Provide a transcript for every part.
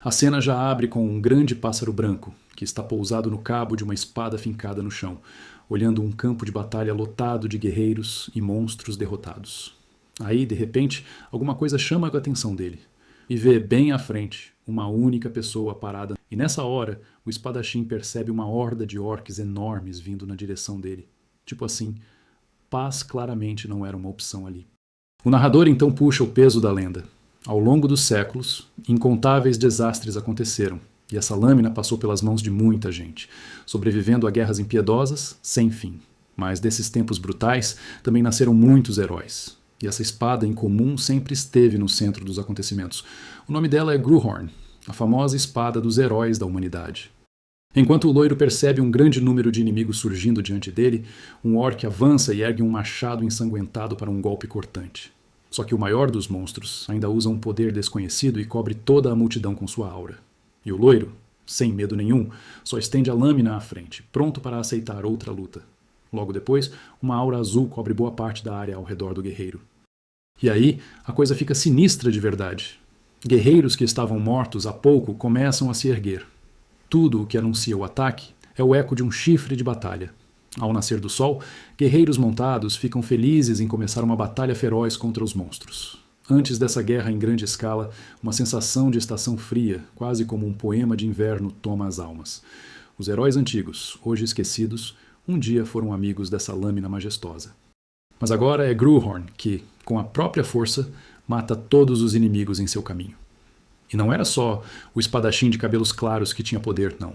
A cena já abre com um grande pássaro branco, que está pousado no cabo de uma espada fincada no chão, olhando um campo de batalha lotado de guerreiros e monstros derrotados. Aí, de repente, alguma coisa chama a atenção dele, e vê bem à frente uma única pessoa parada. E nessa hora, o espadachim percebe uma horda de orques enormes vindo na direção dele. Tipo assim, paz claramente não era uma opção ali. O narrador então puxa o peso da lenda. Ao longo dos séculos, incontáveis desastres aconteceram, e essa lâmina passou pelas mãos de muita gente, sobrevivendo a guerras impiedosas sem fim. Mas desses tempos brutais também nasceram muitos heróis, e essa espada incomum sempre esteve no centro dos acontecimentos. O nome dela é Gruhorn, a famosa espada dos heróis da humanidade. Enquanto o loiro percebe um grande número de inimigos surgindo diante dele, um orc avança e ergue um machado ensanguentado para um golpe cortante. Só que o maior dos monstros ainda usa um poder desconhecido e cobre toda a multidão com sua aura. E o loiro, sem medo nenhum, só estende a lâmina à frente, pronto para aceitar outra luta. Logo depois, uma aura azul cobre boa parte da área ao redor do guerreiro. E aí, a coisa fica sinistra de verdade. Guerreiros que estavam mortos há pouco começam a se erguer. Tudo o que anuncia o ataque é o eco de um chifre de batalha. Ao nascer do sol, guerreiros montados ficam felizes em começar uma batalha feroz contra os monstros. Antes dessa guerra em grande escala, uma sensação de estação fria, quase como um poema de inverno, toma as almas. Os heróis antigos, hoje esquecidos, um dia foram amigos dessa lâmina majestosa. Mas agora é Gruhorn que, com a própria força, mata todos os inimigos em seu caminho. E não era só o espadachim de cabelos claros que tinha poder, não.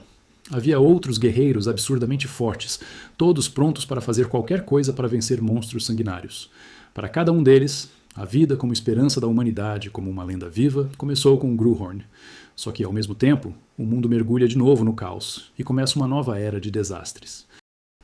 Havia outros guerreiros absurdamente fortes, todos prontos para fazer qualquer coisa para vencer monstros sanguinários. Para cada um deles, a vida como esperança da humanidade, como uma lenda viva, começou com Gruhorn. Só que, ao mesmo tempo, o mundo mergulha de novo no caos e começa uma nova era de desastres.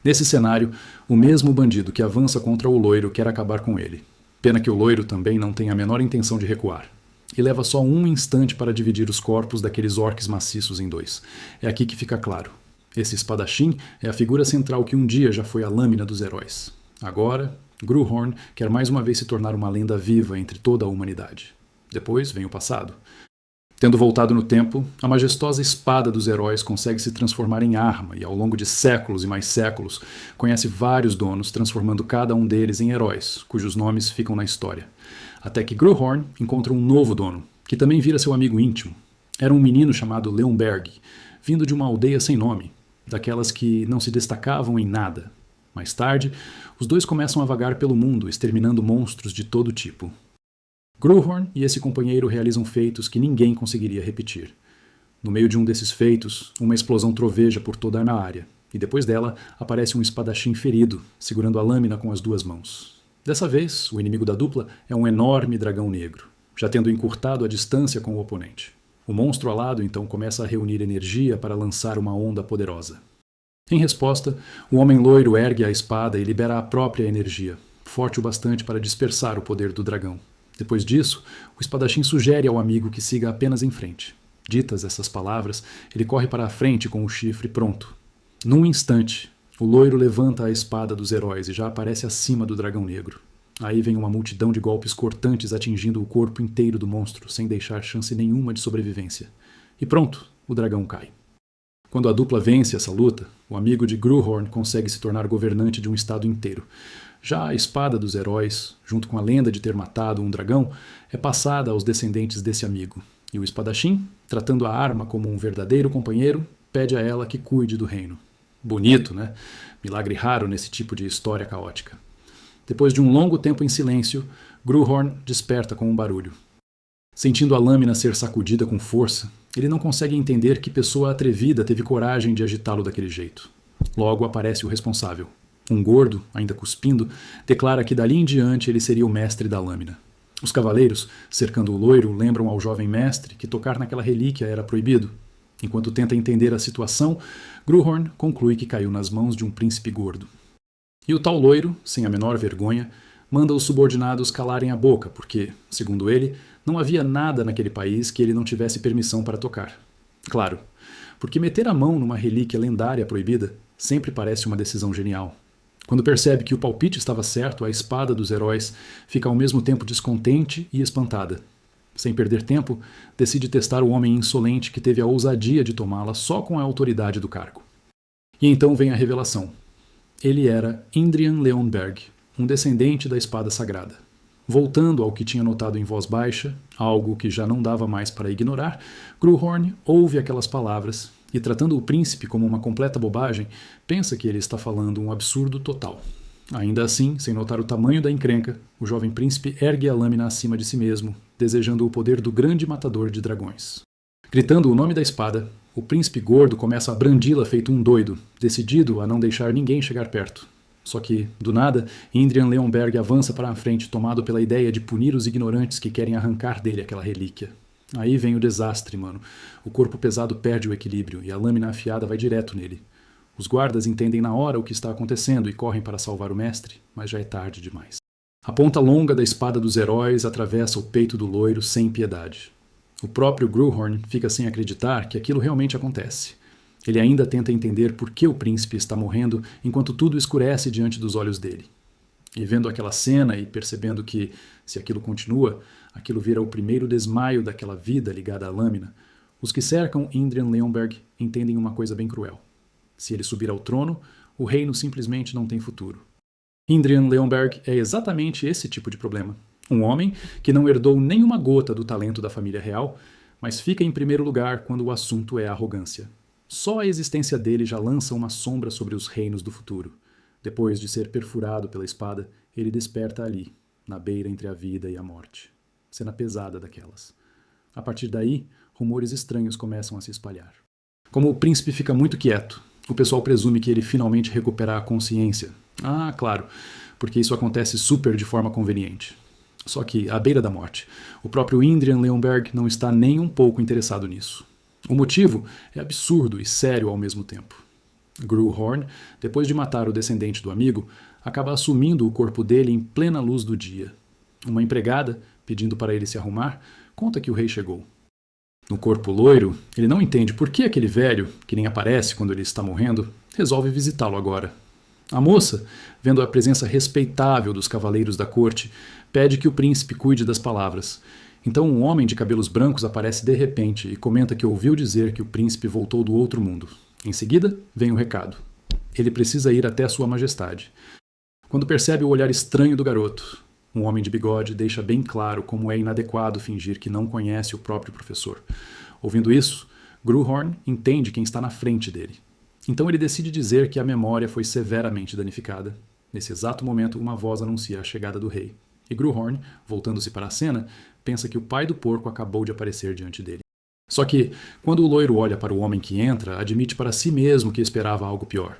Nesse cenário, o mesmo bandido que avança contra o loiro quer acabar com ele. Pena que o loiro também não tem a menor intenção de recuar. E leva só um instante para dividir os corpos daqueles orques maciços em dois. É aqui que fica claro. Esse espadachim é a figura central que um dia já foi a lâmina dos heróis. Agora, Gruhorn quer mais uma vez se tornar uma lenda viva entre toda a humanidade. Depois vem o passado. Tendo voltado no tempo, a majestosa espada dos heróis consegue se transformar em arma e, ao longo de séculos e mais séculos, conhece vários donos, transformando cada um deles em heróis, cujos nomes ficam na história. Até que Gruhorn encontra um novo dono, que também vira seu amigo íntimo. Era um menino chamado Leonberg, vindo de uma aldeia sem nome, daquelas que não se destacavam em nada. Mais tarde, os dois começam a vagar pelo mundo, exterminando monstros de todo tipo. Gruhorn e esse companheiro realizam feitos que ninguém conseguiria repetir. No meio de um desses feitos, uma explosão troveja por toda a área, e depois dela aparece um espadachim ferido, segurando a lâmina com as duas mãos. Dessa vez, o inimigo da dupla é um enorme dragão negro, já tendo encurtado a distância com o oponente. O monstro alado então começa a reunir energia para lançar uma onda poderosa. Em resposta, o homem loiro ergue a espada e libera a própria energia, forte o bastante para dispersar o poder do dragão. Depois disso, o espadachim sugere ao amigo que siga apenas em frente. Ditas essas palavras, ele corre para a frente com o chifre pronto. Num instante, o loiro levanta a espada dos heróis e já aparece acima do dragão negro. Aí vem uma multidão de golpes cortantes atingindo o corpo inteiro do monstro, sem deixar chance nenhuma de sobrevivência. E pronto, o dragão cai. Quando a dupla vence essa luta, o amigo de Gruhorn consegue se tornar governante de um estado inteiro. Já a espada dos heróis, junto com a lenda de ter matado um dragão, é passada aos descendentes desse amigo. E o espadachim, tratando a arma como um verdadeiro companheiro, pede a ela que cuide do reino. Bonito, né? Milagre raro nesse tipo de história caótica. Depois de um longo tempo em silêncio, Gruhorn desperta com um barulho. Sentindo a lâmina ser sacudida com força, ele não consegue entender que pessoa atrevida teve coragem de agitá-lo daquele jeito. Logo aparece o responsável. Um gordo, ainda cuspindo, declara que dali em diante ele seria o mestre da lâmina. Os cavaleiros, cercando o loiro, lembram ao jovem mestre que tocar naquela relíquia era proibido. Enquanto tenta entender a situação, Gruhorn conclui que caiu nas mãos de um príncipe gordo. E o tal loiro, sem a menor vergonha, manda os subordinados calarem a boca, porque, segundo ele, não havia nada naquele país que ele não tivesse permissão para tocar. Claro, porque meter a mão numa relíquia lendária proibida sempre parece uma decisão genial. Quando percebe que o palpite estava certo, a espada dos heróis fica ao mesmo tempo descontente e espantada. Sem perder tempo, decide testar o homem insolente que teve a ousadia de tomá-la só com a autoridade do cargo. E então vem a revelação. Ele era Indrian Leonberg, um descendente da espada sagrada. Voltando ao que tinha notado em voz baixa, algo que já não dava mais para ignorar, Gruhorn ouve aquelas palavras e, tratando o príncipe como uma completa bobagem, pensa que ele está falando um absurdo total. Ainda assim, sem notar o tamanho da encrenca, o jovem príncipe ergue a lâmina acima de si mesmo, desejando o poder do grande matador de dragões. Gritando o nome da espada, o príncipe gordo começa a brandi-la feito um doido, decidido a não deixar ninguém chegar perto. Só que, do nada, Indrian Leonberg avança para a frente, tomado pela ideia de punir os ignorantes que querem arrancar dele aquela relíquia. Aí vem o desastre, mano. O corpo pesado perde o equilíbrio e a lâmina afiada vai direto nele. Os guardas entendem na hora o que está acontecendo e correm para salvar o mestre, mas já é tarde demais. A ponta longa da espada dos heróis atravessa o peito do loiro sem piedade. O próprio Gruhorn fica sem acreditar que aquilo realmente acontece. Ele ainda tenta entender por que o príncipe está morrendo enquanto tudo escurece diante dos olhos dele. E vendo aquela cena e percebendo que, se aquilo continua, aquilo vira o primeiro desmaio daquela vida ligada à lâmina, os que cercam Indrian Leonberg entendem uma coisa bem cruel. Se ele subir ao trono, o reino simplesmente não tem futuro. Indrian Leonberg é exatamente esse tipo de problema. Um homem que não herdou nenhuma gota do talento da família real, mas fica em primeiro lugar quando o assunto é arrogância. Só a existência dele já lança uma sombra sobre os reinos do futuro. Depois de ser perfurado pela espada, ele desperta ali, na beira entre a vida e a morte. Cena pesada daquelas. A partir daí, rumores estranhos começam a se espalhar. Como o príncipe fica muito quieto, o pessoal presume que ele finalmente recuperará a consciência. Ah, claro, porque isso acontece super de forma conveniente. Só que, à beira da morte, o próprio Indrian Leonberg não está nem um pouco interessado nisso. O motivo é absurdo e sério ao mesmo tempo. Gruhorn, depois de matar o descendente do amigo, acaba assumindo o corpo dele em plena luz do dia. Uma empregada, pedindo para ele se arrumar, conta que o rei chegou. No corpo loiro, ele não entende por que aquele velho, que nem aparece quando ele está morrendo, resolve visitá-lo agora. A moça, vendo a presença respeitável dos cavaleiros da corte, pede que o príncipe cuide das palavras. Então um homem de cabelos brancos aparece de repente e comenta que ouviu dizer que o príncipe voltou do outro mundo. Em seguida, vem o recado. Ele precisa ir até Sua Majestade. Quando percebe o olhar estranho do garoto, um homem de bigode deixa bem claro como é inadequado fingir que não conhece o próprio professor. Ouvindo isso, Gruhorn entende quem está na frente dele. Então ele decide dizer que a memória foi severamente danificada. Nesse exato momento, uma voz anuncia a chegada do rei. E Gruhorn, voltando-se para a cena, pensa que o pai do porco acabou de aparecer diante dele. Só que, quando o loiro olha para o homem que entra, admite para si mesmo que esperava algo pior.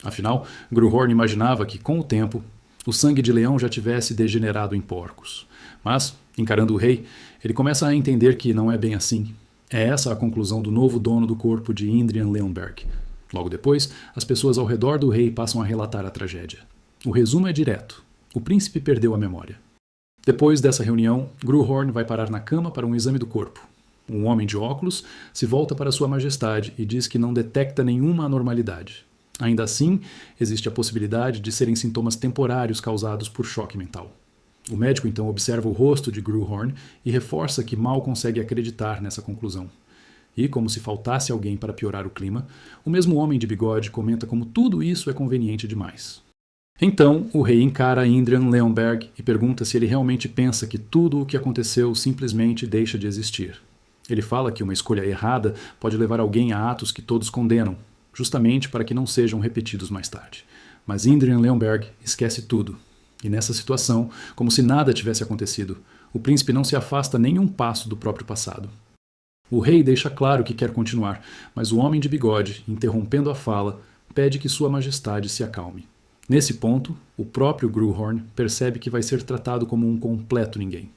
Afinal, Gruhorn imaginava que, com o tempo, o sangue de leão já tivesse degenerado em porcos. Mas, encarando o rei, ele começa a entender que não é bem assim. É essa a conclusão do novo dono do corpo de Indrian Leonberg. Logo depois, as pessoas ao redor do rei passam a relatar a tragédia. O resumo é direto. O príncipe perdeu a memória. Depois dessa reunião, Gruhorn vai parar na cama para um exame do corpo. Um homem de óculos se volta para Sua Majestade e diz que não detecta nenhuma anormalidade. Ainda assim, existe a possibilidade de serem sintomas temporários causados por choque mental. O médico então observa o rosto de Gruhorn e reforça que mal consegue acreditar nessa conclusão. E, como se faltasse alguém para piorar o clima, o mesmo homem de bigode comenta como tudo isso é conveniente demais. Então, o rei encara Indrian Leonberg e pergunta se ele realmente pensa que tudo o que aconteceu simplesmente deixa de existir. Ele fala que uma escolha errada pode levar alguém a atos que todos condenam, justamente para que não sejam repetidos mais tarde. Mas Indrian Leonberg esquece tudo. E nessa situação, como se nada tivesse acontecido, o príncipe não se afasta nem um passo do próprio passado. O rei deixa claro que quer continuar, mas o homem de bigode, interrompendo a fala, pede que Sua Majestade se acalme. Nesse ponto, o próprio Gruhorn percebe que vai ser tratado como um completo ninguém.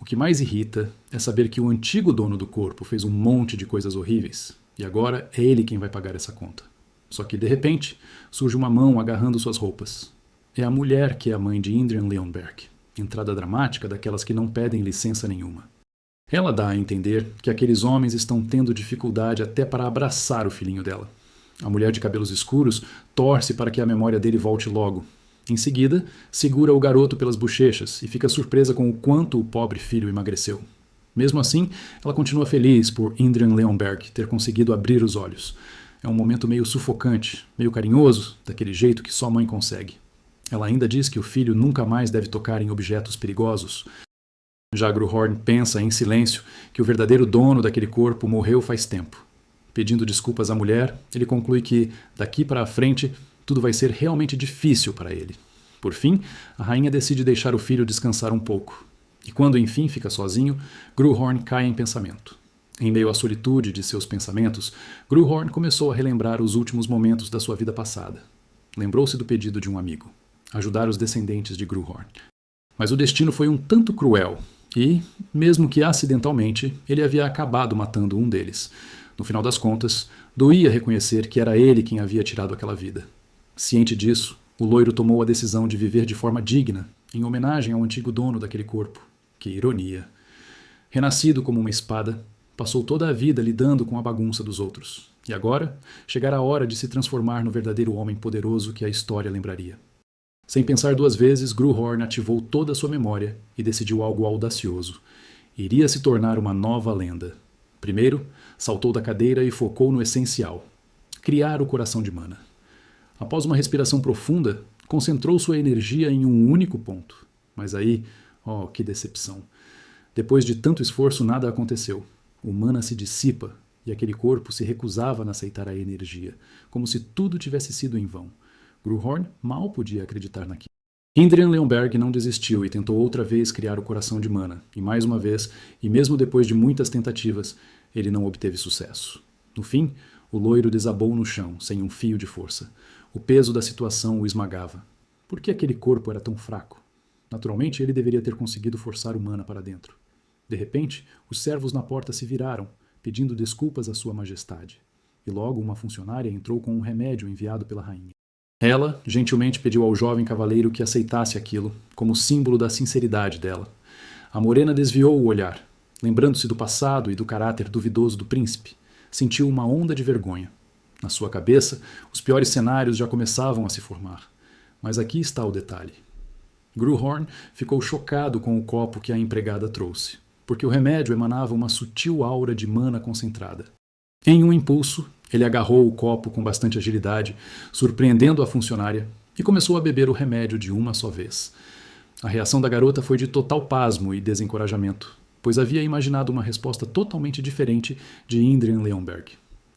O que mais irrita é saber que o antigo dono do corpo fez um monte de coisas horríveis, e agora é ele quem vai pagar essa conta. Só que, de repente, surge uma mão agarrando suas roupas. É a mulher que é a mãe de Indrian Leonberg, entrada dramática daquelas que não pedem licença nenhuma. Ela dá a entender que aqueles homens estão tendo dificuldade até para abraçar o filhinho dela. A mulher de cabelos escuros torce para que a memória dele volte logo. Em seguida, segura o garoto pelas bochechas e fica surpresa com o quanto o pobre filho emagreceu. Mesmo assim, ela continua feliz por Indrian Leonberg ter conseguido abrir os olhos. É um momento meio sufocante, meio carinhoso, daquele jeito que só mãe consegue. Ela ainda diz que o filho nunca mais deve tocar em objetos perigosos. Já Gruhorn pensa em silêncio que o verdadeiro dono daquele corpo morreu faz tempo. Pedindo desculpas à mulher, ele conclui que, daqui para a frente, tudo vai ser realmente difícil para ele. Por fim, a rainha decide deixar o filho descansar um pouco. E quando enfim fica sozinho, Gruhorn cai em pensamento. Em meio à solitude de seus pensamentos, Gruhorn começou a relembrar os últimos momentos da sua vida passada. Lembrou-se do pedido de um amigo: ajudar os descendentes de Gruhorn. Mas o destino foi um tanto cruel e, mesmo que acidentalmente, ele havia acabado matando um deles. No final das contas, doía reconhecer que era ele quem havia tirado aquela vida. Ciente disso, o loiro tomou a decisão de viver de forma digna, em homenagem ao antigo dono daquele corpo. Que ironia! Renascido como uma espada, passou toda a vida lidando com a bagunça dos outros. E agora, chegara a hora de se transformar no verdadeiro homem poderoso que a história lembraria. Sem pensar duas vezes, Gruhorn ativou toda a sua memória e decidiu algo audacioso. Iria se tornar uma nova lenda. Primeiro, saltou da cadeira e focou no essencial: criar o coração de Mana. Após uma respiração profunda, concentrou sua energia em um único ponto. Mas aí, oh, que decepção! Depois de tanto esforço, nada aconteceu. O Mana se dissipa e aquele corpo se recusava a aceitar a energia, como se tudo tivesse sido em vão. Gruhorn mal podia acreditar naquilo. Indrian Leonberg não desistiu e tentou outra vez criar o coração de Mana, e mais uma vez, e mesmo depois de muitas tentativas, ele não obteve sucesso. No fim, o loiro desabou no chão, sem um fio de força. O peso da situação o esmagava. Por que aquele corpo era tão fraco? Naturalmente, ele deveria ter conseguido forçar o Mana para dentro. De repente, os servos na porta se viraram, pedindo desculpas à sua majestade. E logo uma funcionária entrou com um remédio enviado pela rainha. Ela, gentilmente, pediu ao jovem cavaleiro que aceitasse aquilo, como símbolo da sinceridade dela. A morena desviou o olhar. Lembrando-se do passado e do caráter duvidoso do príncipe, sentiu uma onda de vergonha. Na sua cabeça, os piores cenários já começavam a se formar. Mas aqui está o detalhe. Gruhorn ficou chocado com o copo que a empregada trouxe, porque o remédio emanava uma sutil aura de mana concentrada. Em um impulso, ele agarrou o copo com bastante agilidade, surpreendendo a funcionária, e começou a beber o remédio de uma só vez. A reação da garota foi de total pasmo e desencorajamento, pois havia imaginado uma resposta totalmente diferente de Indrian Leonberg.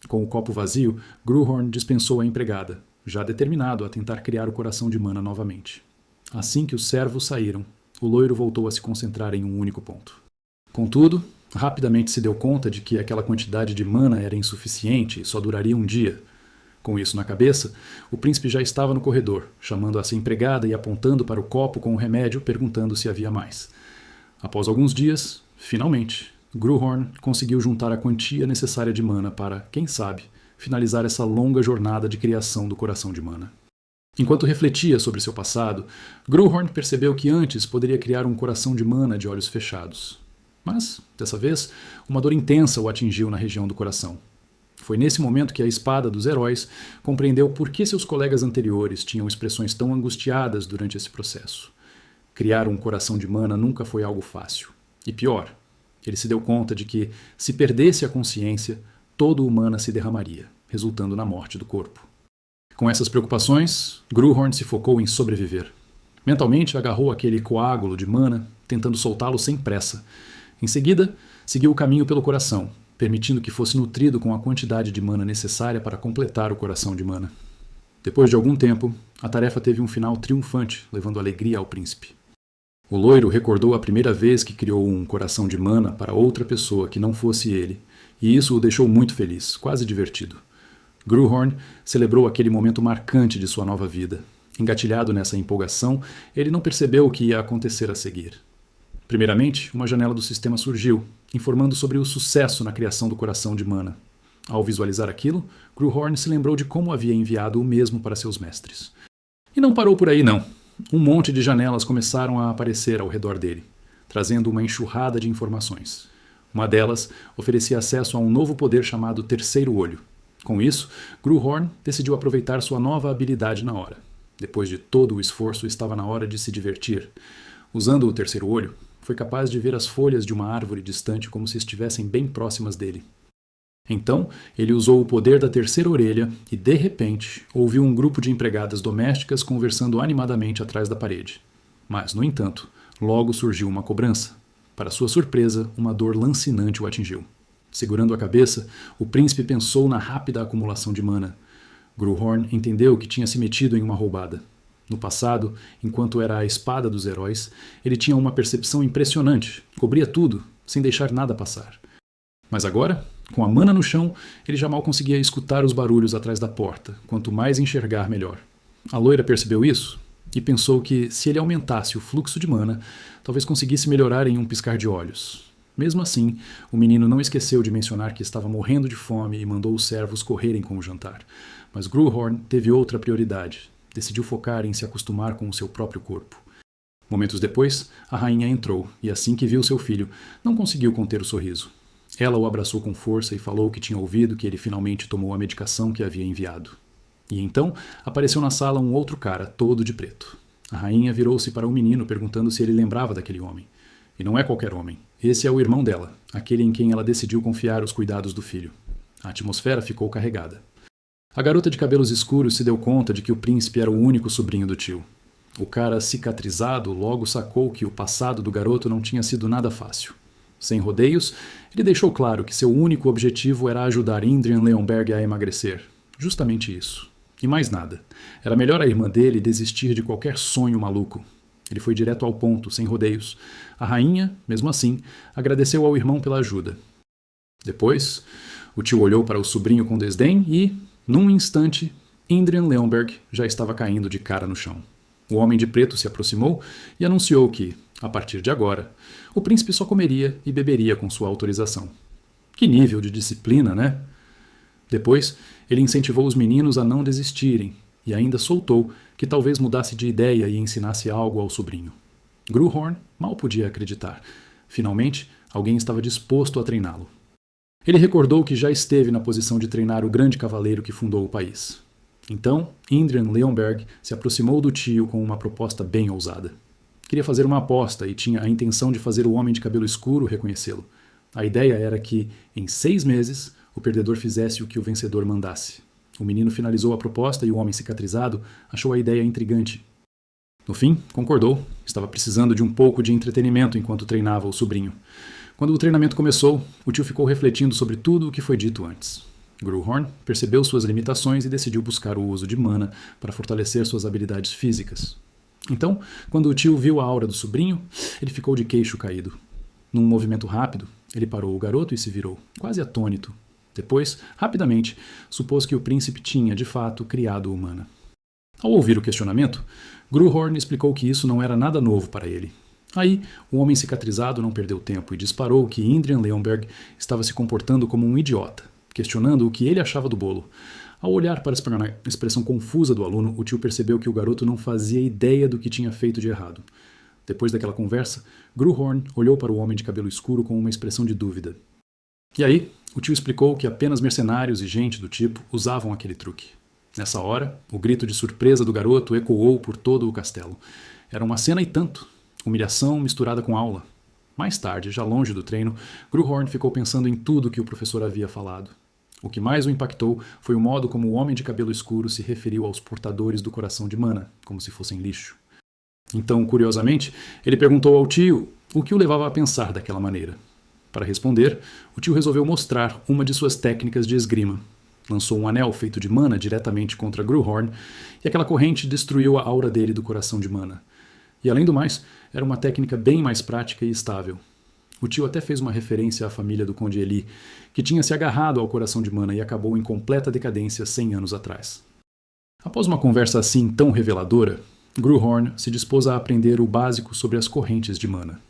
Com o copo vazio, Gruhorn dispensou a empregada, já determinado a tentar criar o coração de Mana novamente. Assim que os servos saíram, o loiro voltou a se concentrar em um único ponto. Contudo, rapidamente se deu conta de que aquela quantidade de mana era insuficiente e só duraria um dia. Com isso na cabeça, o príncipe já estava no corredor, chamando a sua empregada e apontando para o copo com o remédio, perguntando se havia mais. Após alguns dias, finalmente, Gruhorn conseguiu juntar a quantia necessária de mana para, quem sabe, finalizar essa longa jornada de criação do coração de Mana. Enquanto refletia sobre seu passado, Gruhorn percebeu que antes poderia criar um coração de Mana de olhos fechados. Mas, dessa vez, uma dor intensa o atingiu na região do coração. Foi nesse momento que a espada dos heróis compreendeu por que seus colegas anteriores tinham expressões tão angustiadas durante esse processo. Criar um coração de Mana nunca foi algo fácil. E pior, ele se deu conta de que, se perdesse a consciência, todo o Mana se derramaria, resultando na morte do corpo. Com essas preocupações, Gruhorn se focou em sobreviver. Mentalmente agarrou aquele coágulo de Mana, tentando soltá-lo sem pressa. Em seguida, seguiu o caminho pelo coração, permitindo que fosse nutrido com a quantidade de mana necessária para completar o coração de Mana. Depois de algum tempo, a tarefa teve um final triunfante, levando alegria ao príncipe. O loiro recordou a primeira vez que criou um coração de Mana para outra pessoa que não fosse ele, e isso o deixou muito feliz, quase divertido. Gruhorn celebrou aquele momento marcante de sua nova vida. Engatilhado nessa empolgação, ele não percebeu o que ia acontecer a seguir. Primeiramente, uma janela do sistema surgiu, informando sobre o sucesso na criação do coração de Mana. Ao visualizar aquilo, Gruhorn se lembrou de como havia enviado o mesmo para seus mestres. E não parou por aí, não. Um monte de janelas começaram a aparecer ao redor dele, trazendo uma enxurrada de informações. Uma delas oferecia acesso a um novo poder chamado Terceiro Olho. Com isso, Gruhorn decidiu aproveitar sua nova habilidade na hora. Depois de todo o esforço, estava na hora de se divertir. Usando o Terceiro Olho, foi capaz de ver as folhas de uma árvore distante como se estivessem bem próximas dele. Então, ele usou o poder da terceira orelha e, de repente, ouviu um grupo de empregadas domésticas conversando animadamente atrás da parede. Mas, no entanto, logo surgiu uma cobrança. Para sua surpresa, uma dor lancinante o atingiu. Segurando a cabeça, o príncipe pensou na rápida acumulação de mana. Gruhorn entendeu que tinha se metido em uma roubada. No passado, enquanto era a espada dos heróis, ele tinha uma percepção impressionante, cobria tudo, sem deixar nada passar. Mas agora, com a mana no chão, ele já mal conseguia escutar os barulhos atrás da porta, quanto mais enxergar melhor. A loira percebeu isso e pensou que, se ele aumentasse o fluxo de mana, talvez conseguisse melhorar em um piscar de olhos. Mesmo assim, o menino não esqueceu de mencionar que estava morrendo de fome e mandou os servos correrem com o jantar. Mas Gruhorn teve outra prioridade. Decidiu focar em se acostumar com o seu próprio corpo. Momentos depois, a rainha entrou e, assim que viu seu filho, não conseguiu conter o sorriso. Ela o abraçou com força e falou que tinha ouvido que ele finalmente tomou a medicação que havia enviado. E então apareceu na sala um outro cara, todo de preto. A rainha virou-se para o menino perguntando se ele lembrava daquele homem. E não é qualquer homem. Esse é o irmão dela, aquele em quem ela decidiu confiar os cuidados do filho. A atmosfera ficou carregada. A garota de cabelos escuros se deu conta de que o príncipe era o único sobrinho do tio. O cara cicatrizado logo sacou que o passado do garoto não tinha sido nada fácil. Sem rodeios, ele deixou claro que seu único objetivo era ajudar Indrian Leonberg a emagrecer. Justamente isso. E mais nada. Era melhor a irmã dele desistir de qualquer sonho maluco. Ele foi direto ao ponto, sem rodeios. A rainha, mesmo assim, agradeceu ao irmão pela ajuda. Depois, o tio olhou para o sobrinho com desdém e, num instante, Indrian Leonberg já estava caindo de cara no chão. O homem de preto se aproximou e anunciou que, a partir de agora, o príncipe só comeria e beberia com sua autorização. Que nível de disciplina, né? Depois, ele incentivou os meninos a não desistirem e ainda soltou que talvez mudasse de ideia e ensinasse algo ao sobrinho. Gruhorn mal podia acreditar. Finalmente, alguém estava disposto a treiná-lo. Ele recordou que já esteve na posição de treinar o grande cavaleiro que fundou o país. Então, Indrian Leonberg se aproximou do tio com uma proposta bem ousada. Queria fazer uma aposta e tinha a intenção de fazer o homem de cabelo escuro reconhecê-lo. A ideia era que, em 6 meses, o perdedor fizesse o que o vencedor mandasse. O menino finalizou a proposta e o homem cicatrizado achou a ideia intrigante. No fim, concordou. Estava precisando de um pouco de entretenimento enquanto treinava o sobrinho. Quando o treinamento começou, o tio ficou refletindo sobre tudo o que foi dito antes. Gruhorn percebeu suas limitações e decidiu buscar o uso de mana para fortalecer suas habilidades físicas. Então, quando o tio viu a aura do sobrinho, ele ficou de queixo caído. Num movimento rápido, ele parou o garoto e se virou, quase atônito. Depois, rapidamente, supôs que o príncipe tinha, de fato, criado o mana. Ao ouvir o questionamento, Gruhorn explicou que isso não era nada novo para ele. Aí, o homem cicatrizado não perdeu tempo e disparou que Indrian Leonberg estava se comportando como um idiota, questionando o que ele achava do bolo. Ao olhar para a expressão confusa do aluno, o tio percebeu que o garoto não fazia ideia do que tinha feito de errado. Depois daquela conversa, Gruhorn olhou para o homem de cabelo escuro com uma expressão de dúvida. E aí, o tio explicou que apenas mercenários e gente do tipo usavam aquele truque. Nessa hora, o grito de surpresa do garoto ecoou por todo o castelo. Era uma cena e tanto. Humilhação misturada com aula. Mais tarde, já longe do treino, Gruhorn ficou pensando em tudo que o professor havia falado. O que mais o impactou foi o modo como o homem de cabelo escuro se referiu aos portadores do coração de mana, como se fossem lixo. Então, curiosamente, ele perguntou ao tio o que o levava a pensar daquela maneira. Para responder, o tio resolveu mostrar uma de suas técnicas de esgrima. Lançou um anel feito de mana diretamente contra Gruhorn e aquela corrente destruiu a aura dele do coração de mana. E além do mais, era uma técnica bem mais prática e estável. O tio até fez uma referência à família do Conde Eli, que tinha se agarrado ao coração de mana e acabou em completa decadência 100 anos atrás. Após uma conversa assim tão reveladora, Gruhorn se dispôs a aprender o básico sobre as correntes de mana.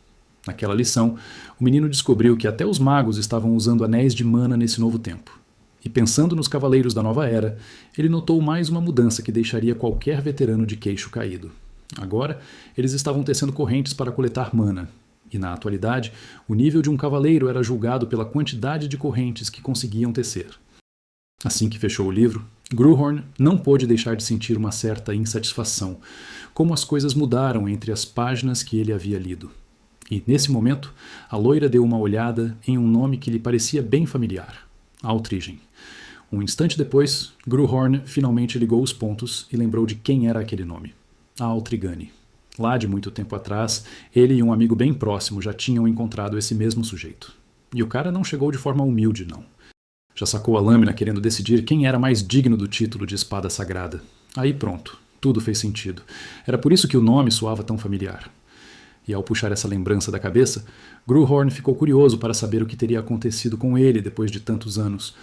Naquela lição, o menino descobriu que até os magos estavam usando anéis de mana nesse novo tempo. E pensando nos cavaleiros da nova era, ele notou mais uma mudança que deixaria qualquer veterano de queixo caído. Agora, eles estavam tecendo correntes para coletar mana. E na atualidade, o nível de um cavaleiro era julgado pela quantidade de correntes que conseguiam tecer. Assim que fechou o livro, Gruhorn não pôde deixar de sentir uma certa insatisfação, como as coisas mudaram entre as páginas que ele havia lido. E, nesse momento, a loira deu uma olhada em um nome que lhe parecia bem familiar: Altrigen. Um instante depois, Gruhorn finalmente ligou os pontos e lembrou de quem era aquele nome: Altrigani. Lá de muito tempo atrás, ele e um amigo bem próximo já tinham encontrado esse mesmo sujeito. E o cara não chegou de forma humilde, não. Já sacou a lâmina querendo decidir quem era mais digno do título de espada sagrada. Aí pronto, tudo fez sentido. Era por isso que o nome soava tão familiar. E ao puxar essa lembrança da cabeça, Gruhorn ficou curioso para saber o que teria acontecido com ele depois de tantos anos.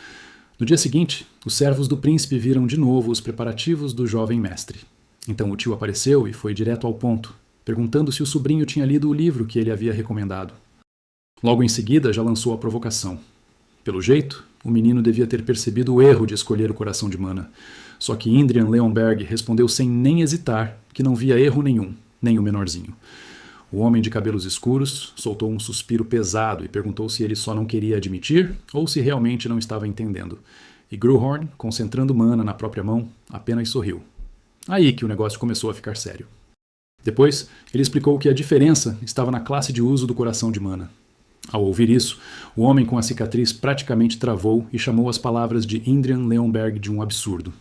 No dia seguinte, os servos do príncipe viram de novo os preparativos do jovem mestre. Então o tio apareceu e foi direto ao ponto, perguntando se o sobrinho tinha lido o livro que ele havia recomendado. Logo em seguida, já lançou a provocação. Pelo jeito, o menino devia ter percebido o erro de escolher o coração de Mana. Só que Indrian Leonberg respondeu sem nem hesitar que não via erro nenhum, nem o menorzinho. O homem de cabelos escuros soltou um suspiro pesado e perguntou se ele só não queria admitir ou se realmente não estava entendendo. E Gruhorn, concentrando Mana na própria mão, apenas sorriu. Aí que o negócio começou a ficar sério. Depois, ele explicou que a diferença estava na classe de uso do coração de Mana. Ao ouvir isso, o homem com a cicatriz praticamente travou e chamou as palavras de Indrian Leonberg de um absurdo.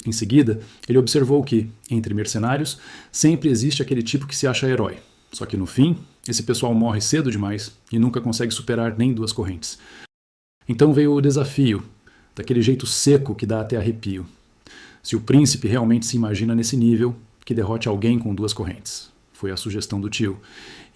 Em seguida, ele observou que, entre mercenários, sempre existe aquele tipo que se acha herói. Só que no fim, esse pessoal morre cedo demais e nunca consegue superar nem 2 correntes. Então veio o desafio, daquele jeito seco que dá até arrepio. Se o príncipe realmente se imagina nesse nível, que derrote alguém com 2 correntes. Foi a sugestão do tio.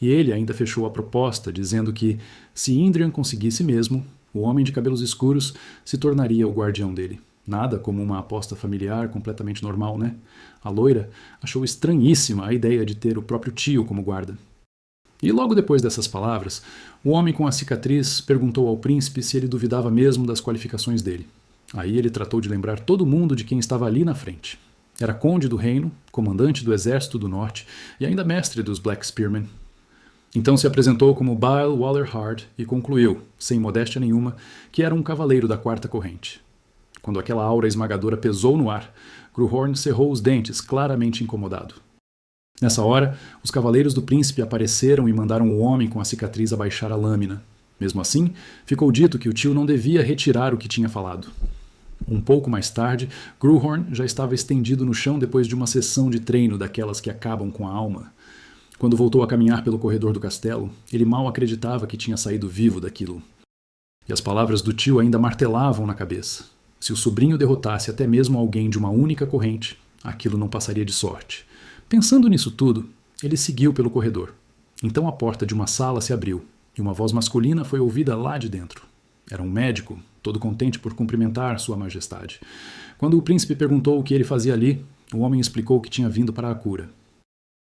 E ele ainda fechou a proposta, dizendo que, se Indrian conseguisse mesmo, o homem de cabelos escuros se tornaria o guardião dele. Nada como uma aposta familiar completamente normal, né? A loira achou estranhíssima a ideia de ter o próprio tio como guarda. E logo depois dessas palavras, o homem com a cicatriz perguntou ao príncipe se ele duvidava mesmo das qualificações dele. Aí ele tratou de lembrar todo mundo de quem estava ali na frente. Era conde do reino, comandante do exército do norte e ainda mestre dos Black Spearmen. Então se apresentou como Bile Wallerhard e concluiu, sem modéstia nenhuma, que era um cavaleiro da 4ª corrente. Quando aquela aura esmagadora pesou no ar, Gruhorn cerrou os dentes, claramente incomodado. Nessa hora, os cavaleiros do príncipe apareceram e mandaram o homem com a cicatriz abaixar a lâmina. Mesmo assim, ficou dito que o tio não devia retirar o que tinha falado. Um pouco mais tarde, Gruhorn já estava estendido no chão depois de uma sessão de treino daquelas que acabam com a alma. Quando voltou a caminhar pelo corredor do castelo, ele mal acreditava que tinha saído vivo daquilo. E as palavras do tio ainda martelavam na cabeça. Se o sobrinho derrotasse até mesmo alguém de uma única corrente, aquilo não passaria de sorte. Pensando nisso tudo, ele seguiu pelo corredor. Então a porta de uma sala se abriu, e uma voz masculina foi ouvida lá de dentro. Era um médico, todo contente por cumprimentar Sua Majestade. Quando o príncipe perguntou o que ele fazia ali, o homem explicou que tinha vindo para a cura.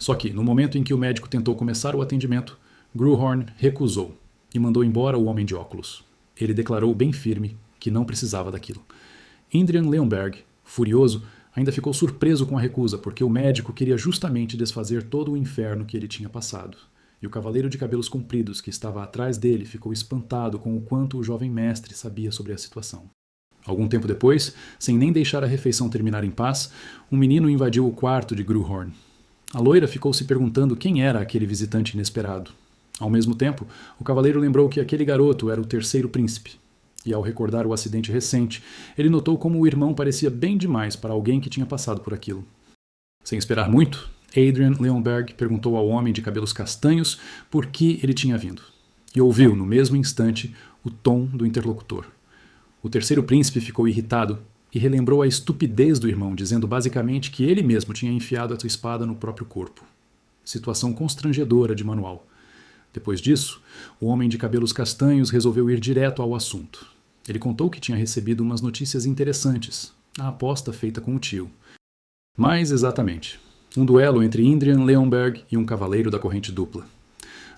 Só que, no momento em que o médico tentou começar o atendimento, Gruhorn recusou e mandou embora o homem de óculos. Ele declarou bem firme que não precisava daquilo. Indrian Leonberg, furioso, ainda ficou surpreso com a recusa, porque o médico queria justamente desfazer todo o inferno que ele tinha passado. E o cavaleiro de cabelos compridos que estava atrás dele ficou espantado com o quanto o jovem mestre sabia sobre a situação. Algum tempo depois, sem nem deixar a refeição terminar em paz, um menino invadiu o quarto de Gruhorn. A loira ficou se perguntando quem era aquele visitante inesperado. Ao mesmo tempo, o cavaleiro lembrou que aquele garoto era o 3º príncipe. E ao recordar o acidente recente, ele notou como o irmão parecia bem demais para alguém que tinha passado por aquilo. Sem esperar muito, Adrian Leonberg perguntou ao homem de cabelos castanhos por que ele tinha vindo. E ouviu, no mesmo instante, o tom do interlocutor. O 3º príncipe ficou irritado e relembrou a estupidez do irmão, dizendo basicamente que ele mesmo tinha enfiado a sua espada no próprio corpo. Situação constrangedora de manual. Depois disso, o homem de cabelos castanhos resolveu ir direto ao assunto. Ele contou que tinha recebido umas notícias interessantes, a aposta feita com o tio. Mais exatamente, um duelo entre Indrian Leonberg e um cavaleiro da corrente dupla.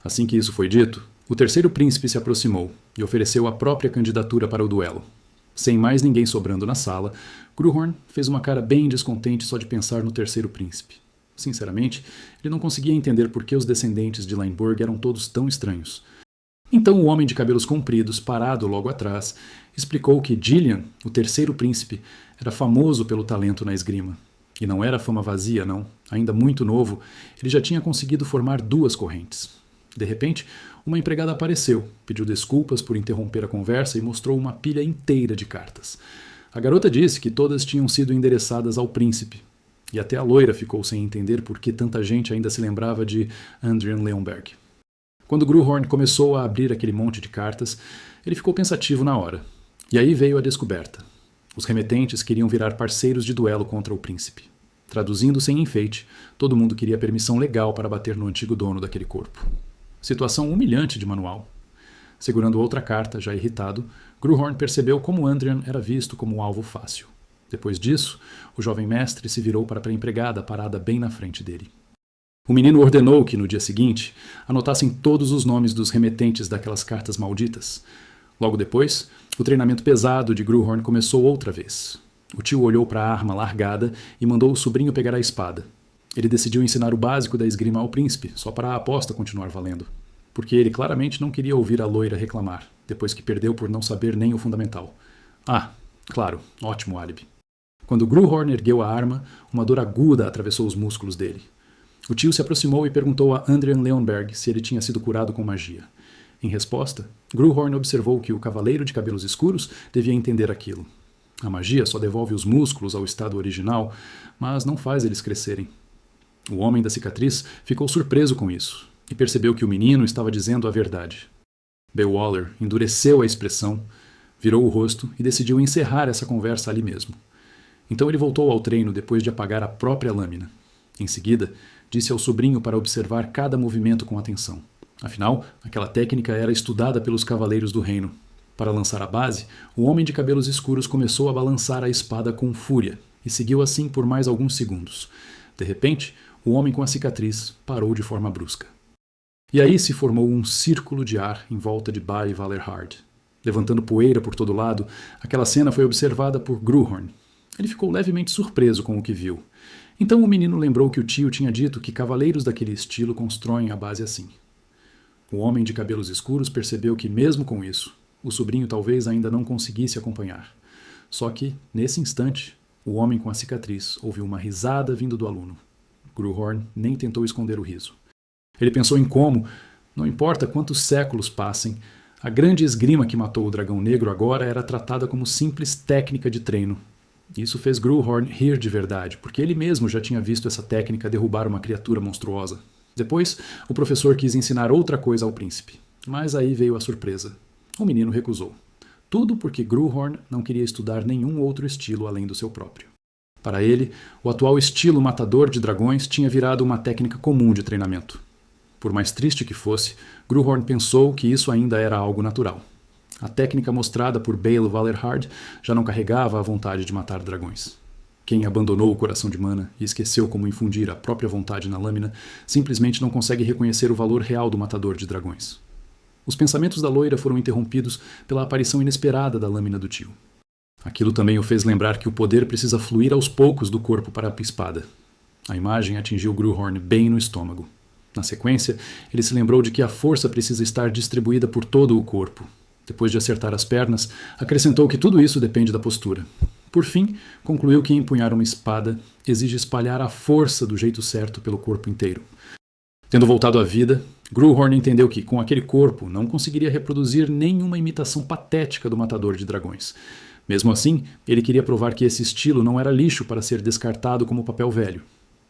Assim que isso foi dito, o 3º príncipe se aproximou e ofereceu a própria candidatura para o duelo. Sem mais ninguém sobrando na sala, Gruhorn fez uma cara bem descontente só de pensar no 3º príncipe. Sinceramente, ele não conseguia entender por que os descendentes de Lineburg eram todos tão estranhos. Então o homem de cabelos compridos, parado logo atrás, explicou que Gillian, o 3º príncipe, era famoso pelo talento na esgrima. E não era fama vazia, não. Ainda muito novo, ele já tinha conseguido formar 2 correntes. De repente, uma empregada apareceu, pediu desculpas por interromper a conversa e mostrou uma pilha inteira de cartas. A garota disse que todas tinham sido endereçadas ao príncipe, e até a loira ficou sem entender por que tanta gente ainda se lembrava de Adrian Leonberg. Quando Gruhorn começou a abrir aquele monte de cartas, ele ficou pensativo na hora. E aí veio a descoberta. Os remetentes queriam virar parceiros de duelo contra o príncipe. Traduzindo sem enfeite, todo mundo queria permissão legal para bater no antigo dono daquele corpo. Situação humilhante de manual. Segurando outra carta, já irritado, Gruhorn percebeu como Adrian era visto como um alvo fácil. Depois disso, o jovem mestre se virou para a empregada parada bem na frente dele. O menino ordenou que, no dia seguinte, anotassem todos os nomes dos remetentes daquelas cartas malditas. Logo depois, o treinamento pesado de Gruhorn começou outra vez. O tio olhou para a arma largada e mandou o sobrinho pegar a espada. Ele decidiu ensinar o básico da esgrima ao príncipe, só para a aposta continuar valendo. Porque ele claramente não queria ouvir a loira reclamar, depois que perdeu por não saber nem o fundamental. Ah, claro, ótimo álibi. Quando Gruhorn ergueu a arma, uma dor aguda atravessou os músculos dele. O tio se aproximou e perguntou a Adrian Leonberg se ele tinha sido curado com magia. Em resposta, Gruhorn observou que o cavaleiro de cabelos escuros devia entender aquilo. A magia só devolve os músculos ao estado original, mas não faz eles crescerem. O homem da cicatriz ficou surpreso com isso e percebeu que o menino estava dizendo a verdade. Bewaller endureceu a expressão, virou o rosto e decidiu encerrar essa conversa ali mesmo. Então ele voltou ao treino depois de apagar a própria lâmina. Em seguida, disse ao sobrinho para observar cada movimento com atenção. Afinal, aquela técnica era estudada pelos cavaleiros do reino. Para lançar a base, o homem de cabelos escuros começou a balançar a espada com fúria e seguiu assim por mais alguns segundos. De repente, o homem com a cicatriz parou de forma brusca. E aí se formou um círculo de ar em volta de Bay Valerhard. Levantando poeira por todo lado, aquela cena foi observada por Gruhorn. Ele ficou levemente surpreso com o que viu. Então o menino lembrou que o tio tinha dito que cavaleiros daquele estilo constroem a base assim. O homem de cabelos escuros percebeu que, mesmo com isso, o sobrinho talvez ainda não conseguisse acompanhar. Só que, nesse instante, o homem com a cicatriz ouviu uma risada vindo do aluno. Gruhorn nem tentou esconder o riso. Ele pensou em como, não importa quantos séculos passem, a grande esgrima que matou o dragão negro agora era tratada como simples técnica de treino. Isso fez Gruhorn rir de verdade, porque ele mesmo já tinha visto essa técnica derrubar uma criatura monstruosa. Depois, o professor quis ensinar outra coisa ao príncipe. Mas aí veio a surpresa. O menino recusou. Tudo porque Gruhorn não queria estudar nenhum outro estilo além do seu próprio. Para ele, o atual estilo matador de dragões tinha virado uma técnica comum de treinamento. Por mais triste que fosse, Gruhorn pensou que isso ainda era algo natural. A técnica mostrada por Bay Valerhard já não carregava a vontade de matar dragões. Quem abandonou o coração de mana e esqueceu como infundir a própria vontade na lâmina simplesmente não consegue reconhecer o valor real do matador de dragões. Os pensamentos da loira foram interrompidos pela aparição inesperada da lâmina do tio. Aquilo também o fez lembrar que o poder precisa fluir aos poucos do corpo para a espada. A imagem atingiu Gruhorn bem no estômago. Na sequência, ele se lembrou de que a força precisa estar distribuída por todo o corpo. Depois de acertar as pernas, acrescentou que tudo isso depende da postura. Por fim, concluiu que empunhar uma espada exige espalhar a força do jeito certo pelo corpo inteiro. Tendo voltado à vida, Gruhorn entendeu que, com aquele corpo, não conseguiria reproduzir nenhuma imitação patética do matador de dragões. Mesmo assim, ele queria provar que esse estilo não era lixo para ser descartado como papel velho.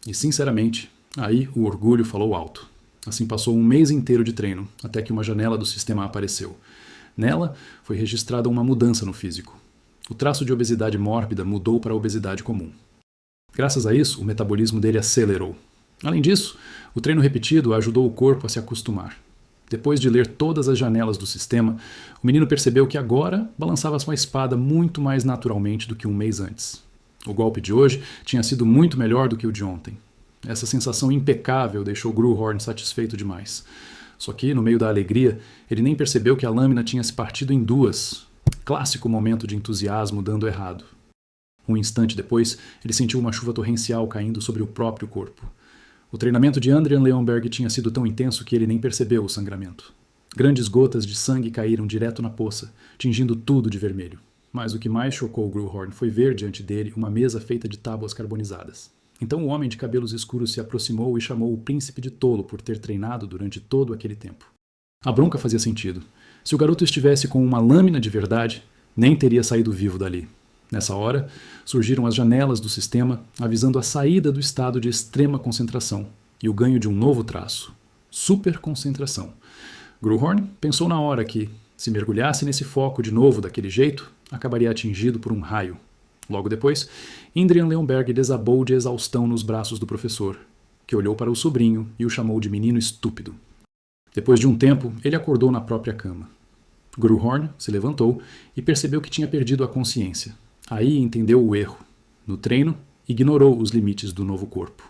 E, sinceramente, aí o orgulho falou alto. Assim passou um mês inteiro de treino, até que uma janela do sistema apareceu. Nela, foi registrada uma mudança no físico. O traço de obesidade mórbida mudou para a obesidade comum. Graças a isso, o metabolismo dele acelerou. Além disso, o treino repetido ajudou o corpo a se acostumar. Depois de ler todas as janelas do sistema, o menino percebeu que agora balançava sua espada muito mais naturalmente do que um mês antes. O golpe de hoje tinha sido muito melhor do que o de ontem. Essa sensação impecável deixou Gruhorn satisfeito demais. Só que, no meio da alegria, ele nem percebeu que a lâmina tinha se partido em duas. Clássico momento de entusiasmo dando errado. Um instante depois, ele sentiu uma chuva torrencial caindo sobre o próprio corpo. O treinamento de Adrian Leonberg tinha sido tão intenso que ele nem percebeu o sangramento. Grandes gotas de sangue caíram direto na poça, tingindo tudo de vermelho. Mas o que mais chocou Gruhorn foi ver diante dele uma mesa feita de tábuas carbonizadas. Então o homem de cabelos escuros se aproximou e chamou o príncipe de tolo por ter treinado durante todo aquele tempo. A bronca fazia sentido. Se o garoto estivesse com uma lâmina de verdade, nem teria saído vivo dali. Nessa hora, surgiram as janelas do sistema, avisando a saída do estado de extrema concentração e o ganho de um novo traço: superconcentração. Gruhorn pensou na hora que, se mergulhasse nesse foco de novo daquele jeito, acabaria atingido por um raio. Logo depois, Indrian Leonberg desabou de exaustão nos braços do professor, que olhou para o sobrinho e o chamou de menino estúpido. Depois de um tempo, ele acordou na própria cama. Gruhorn se levantou e percebeu que tinha perdido a consciência. Aí entendeu o erro. No treino, ignorou os limites do novo corpo.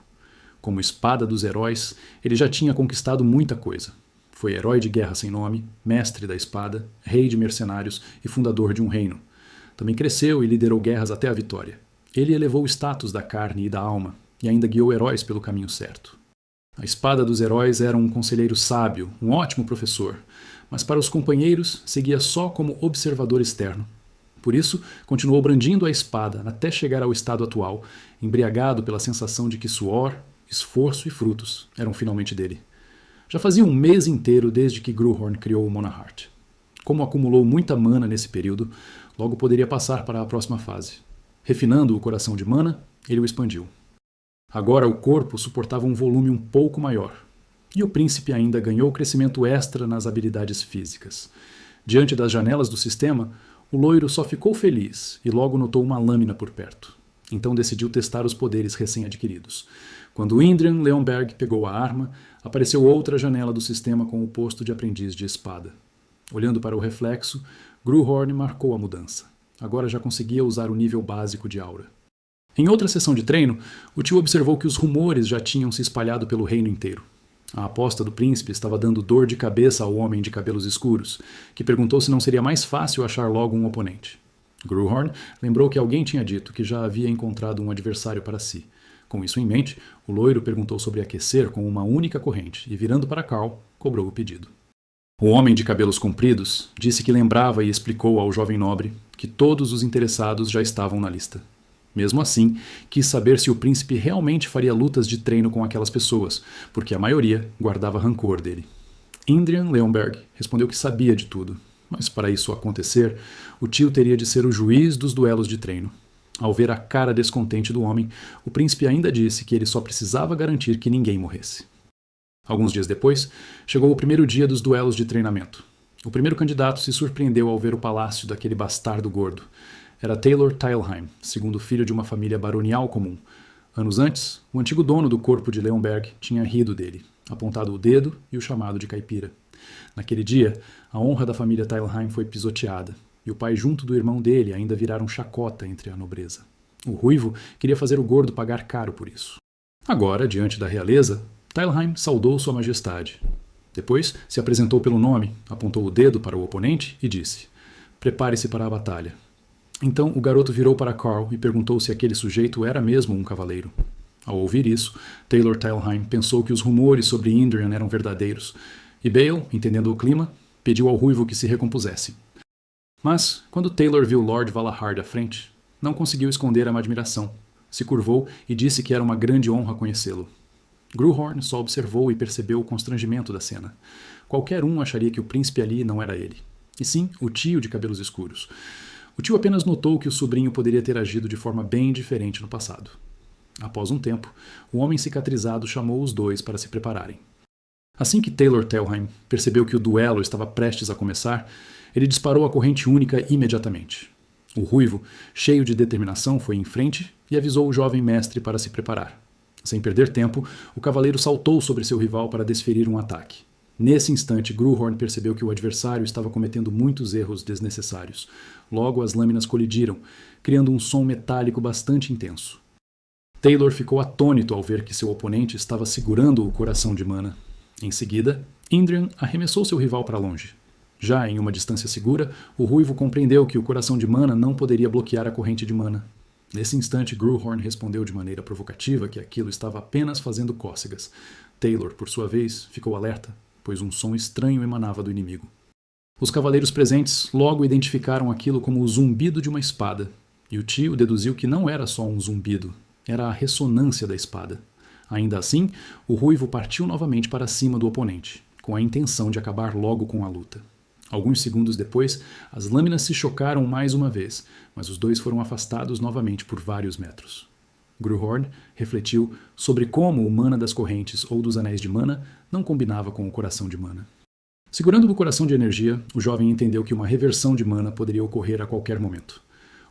Como espada dos heróis, ele já tinha conquistado muita coisa. Foi herói de guerra sem nome, mestre da espada, rei de mercenários e fundador de um reino. Também cresceu e liderou guerras até a vitória. Ele elevou o status da carne e da alma, e ainda guiou heróis pelo caminho certo. A espada dos heróis era um conselheiro sábio, um ótimo professor, mas para os companheiros seguia só como observador externo. Por isso, continuou brandindo a espada até chegar ao estado atual, embriagado pela sensação de que suor, esforço e frutos eram finalmente dele. Já fazia um mês inteiro desde que Gruhorn criou o Monaheart. Como acumulou muita mana nesse período, logo poderia passar para a próxima fase. Refinando o coração de mana, ele o expandiu. Agora o corpo suportava um volume um pouco maior, e o príncipe ainda ganhou crescimento extra nas habilidades físicas. Diante das janelas do sistema, o loiro só ficou feliz e logo notou uma lâmina por perto. Então decidiu testar os poderes recém-adquiridos. Quando Indrian Leonberg pegou a arma, apareceu outra janela do sistema com o posto de aprendiz de espada. Olhando para o reflexo, Gruhorn marcou a mudança. Agora já conseguia usar o nível básico de aura. Em outra sessão de treino, o tio observou que os rumores já tinham se espalhado pelo reino inteiro. A aposta do príncipe estava dando dor de cabeça ao homem de cabelos escuros, que perguntou se não seria mais fácil achar logo um oponente. Gruhorn lembrou que alguém tinha dito que já havia encontrado um adversário para si. Com isso em mente, o loiro perguntou sobre aquecer com uma única corrente e, virando para Carl, cobrou o pedido. O homem de cabelos compridos disse que lembrava e explicou ao jovem nobre que todos os interessados já estavam na lista. Mesmo assim, quis saber se o príncipe realmente faria lutas de treino com aquelas pessoas, porque a maioria guardava rancor dele. Indrian Leonberg respondeu que sabia de tudo, mas para isso acontecer, o tio teria de ser o juiz dos duelos de treino. Ao ver a cara descontente do homem, o príncipe ainda disse que ele só precisava garantir que ninguém morresse. Alguns dias depois, chegou o primeiro dia dos duelos de treinamento. O primeiro candidato se surpreendeu ao ver o palácio daquele bastardo gordo. Era Taylor Teilheim, segundo filho de uma família baronial comum. Anos antes, o antigo dono do corpo de Leonberg tinha rido dele, apontado o dedo e o chamado de caipira. Naquele dia, a honra da família Teilheim foi pisoteada, e o pai junto do irmão dele ainda viraram chacota entre a nobreza. O ruivo queria fazer o gordo pagar caro por isso. Agora, diante da realeza, Teilheim saudou sua majestade. Depois se apresentou pelo nome, apontou o dedo para o oponente e disse: "Prepare-se para a batalha." Então o garoto virou para Carl e perguntou se aquele sujeito era mesmo um cavaleiro. Ao ouvir isso, Taylor Teilheim pensou que os rumores sobre Indrian eram verdadeiros, e Bale, entendendo o clima, pediu ao ruivo que se recompusesse. Mas, quando Taylor viu Lord Valahard à frente, não conseguiu esconder a admiração. Se curvou e disse que era uma grande honra conhecê-lo. Gruhorn só observou e percebeu o constrangimento da cena. Qualquer um acharia que o príncipe ali não era ele, e sim o tio de cabelos escuros. O tio apenas notou que o sobrinho poderia ter agido de forma bem diferente no passado. Após um tempo, o homem cicatrizado chamou os dois para se prepararem. Assim que Taylor Teilheim percebeu que o duelo estava prestes a começar, ele disparou a corrente única imediatamente. O ruivo, cheio de determinação, foi em frente e avisou o jovem mestre para se preparar. Sem perder tempo, o cavaleiro saltou sobre seu rival para desferir um ataque. Nesse instante, Gruhorn percebeu que o adversário estava cometendo muitos erros desnecessários. Logo, as lâminas colidiram, criando um som metálico bastante intenso. Taylor ficou atônito ao ver que seu oponente estava segurando o coração de mana. Em seguida, Indrian arremessou seu rival para longe. Já em uma distância segura, o ruivo compreendeu que o coração de mana não poderia bloquear a corrente de mana. Nesse instante, Gruhorn respondeu de maneira provocativa que aquilo estava apenas fazendo cócegas. Taylor, por sua vez, ficou alerta, pois um som estranho emanava do inimigo. Os cavaleiros presentes logo identificaram aquilo como o zumbido de uma espada, e o tio deduziu que não era só um zumbido. era a ressonância da espada. Ainda assim, o ruivo partiu novamente para cima do oponente, com a intenção de acabar logo com a luta. Alguns segundos depois, as lâminas se chocaram mais uma vez, mas os dois foram afastados novamente por vários metros. Gruhorn refletiu sobre como o mana das correntes ou dos anéis de mana não combinava com o coração de mana. Segurando no coração de energia, o jovem entendeu que uma reversão de mana poderia ocorrer a qualquer momento.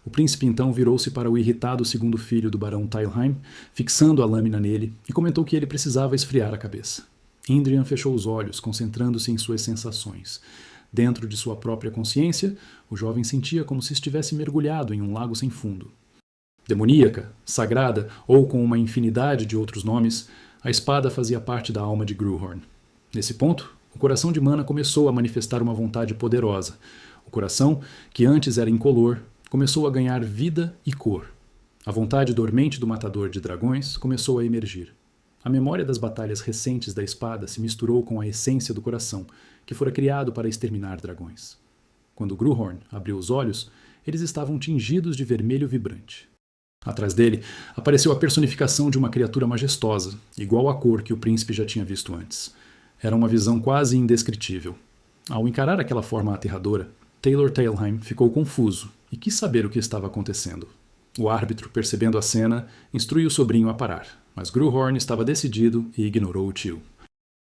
O príncipe então virou-se para o irritado segundo filho do barão Talheim, fixando a lâmina nele, e comentou que ele precisava esfriar a cabeça. Indrian fechou os olhos, concentrando-se em suas sensações. Dentro de sua própria consciência, o jovem sentia como se estivesse mergulhado em um lago sem fundo. Demoníaca, sagrada ou com uma infinidade de outros nomes, a espada fazia parte da alma de Gruhorn. Nesse ponto, o coração de mana começou a manifestar uma vontade poderosa. O coração, que antes era incolor, começou a ganhar vida e cor. A vontade dormente do matador de dragões começou a emergir. A memória das batalhas recentes da espada se misturou com a essência do coração, que fora criado para exterminar dragões. Quando Gruhorn abriu os olhos, eles estavam tingidos de vermelho vibrante. Atrás dele, apareceu a personificação de uma criatura majestosa, igual à cor que o príncipe já tinha visto antes. Era uma visão quase indescritível. Ao encarar aquela forma aterradora, Taylor Talheim ficou confuso e quis saber o que estava acontecendo. O árbitro, percebendo a cena, instruiu o sobrinho a parar, mas Gruhorn estava decidido e ignorou o tio.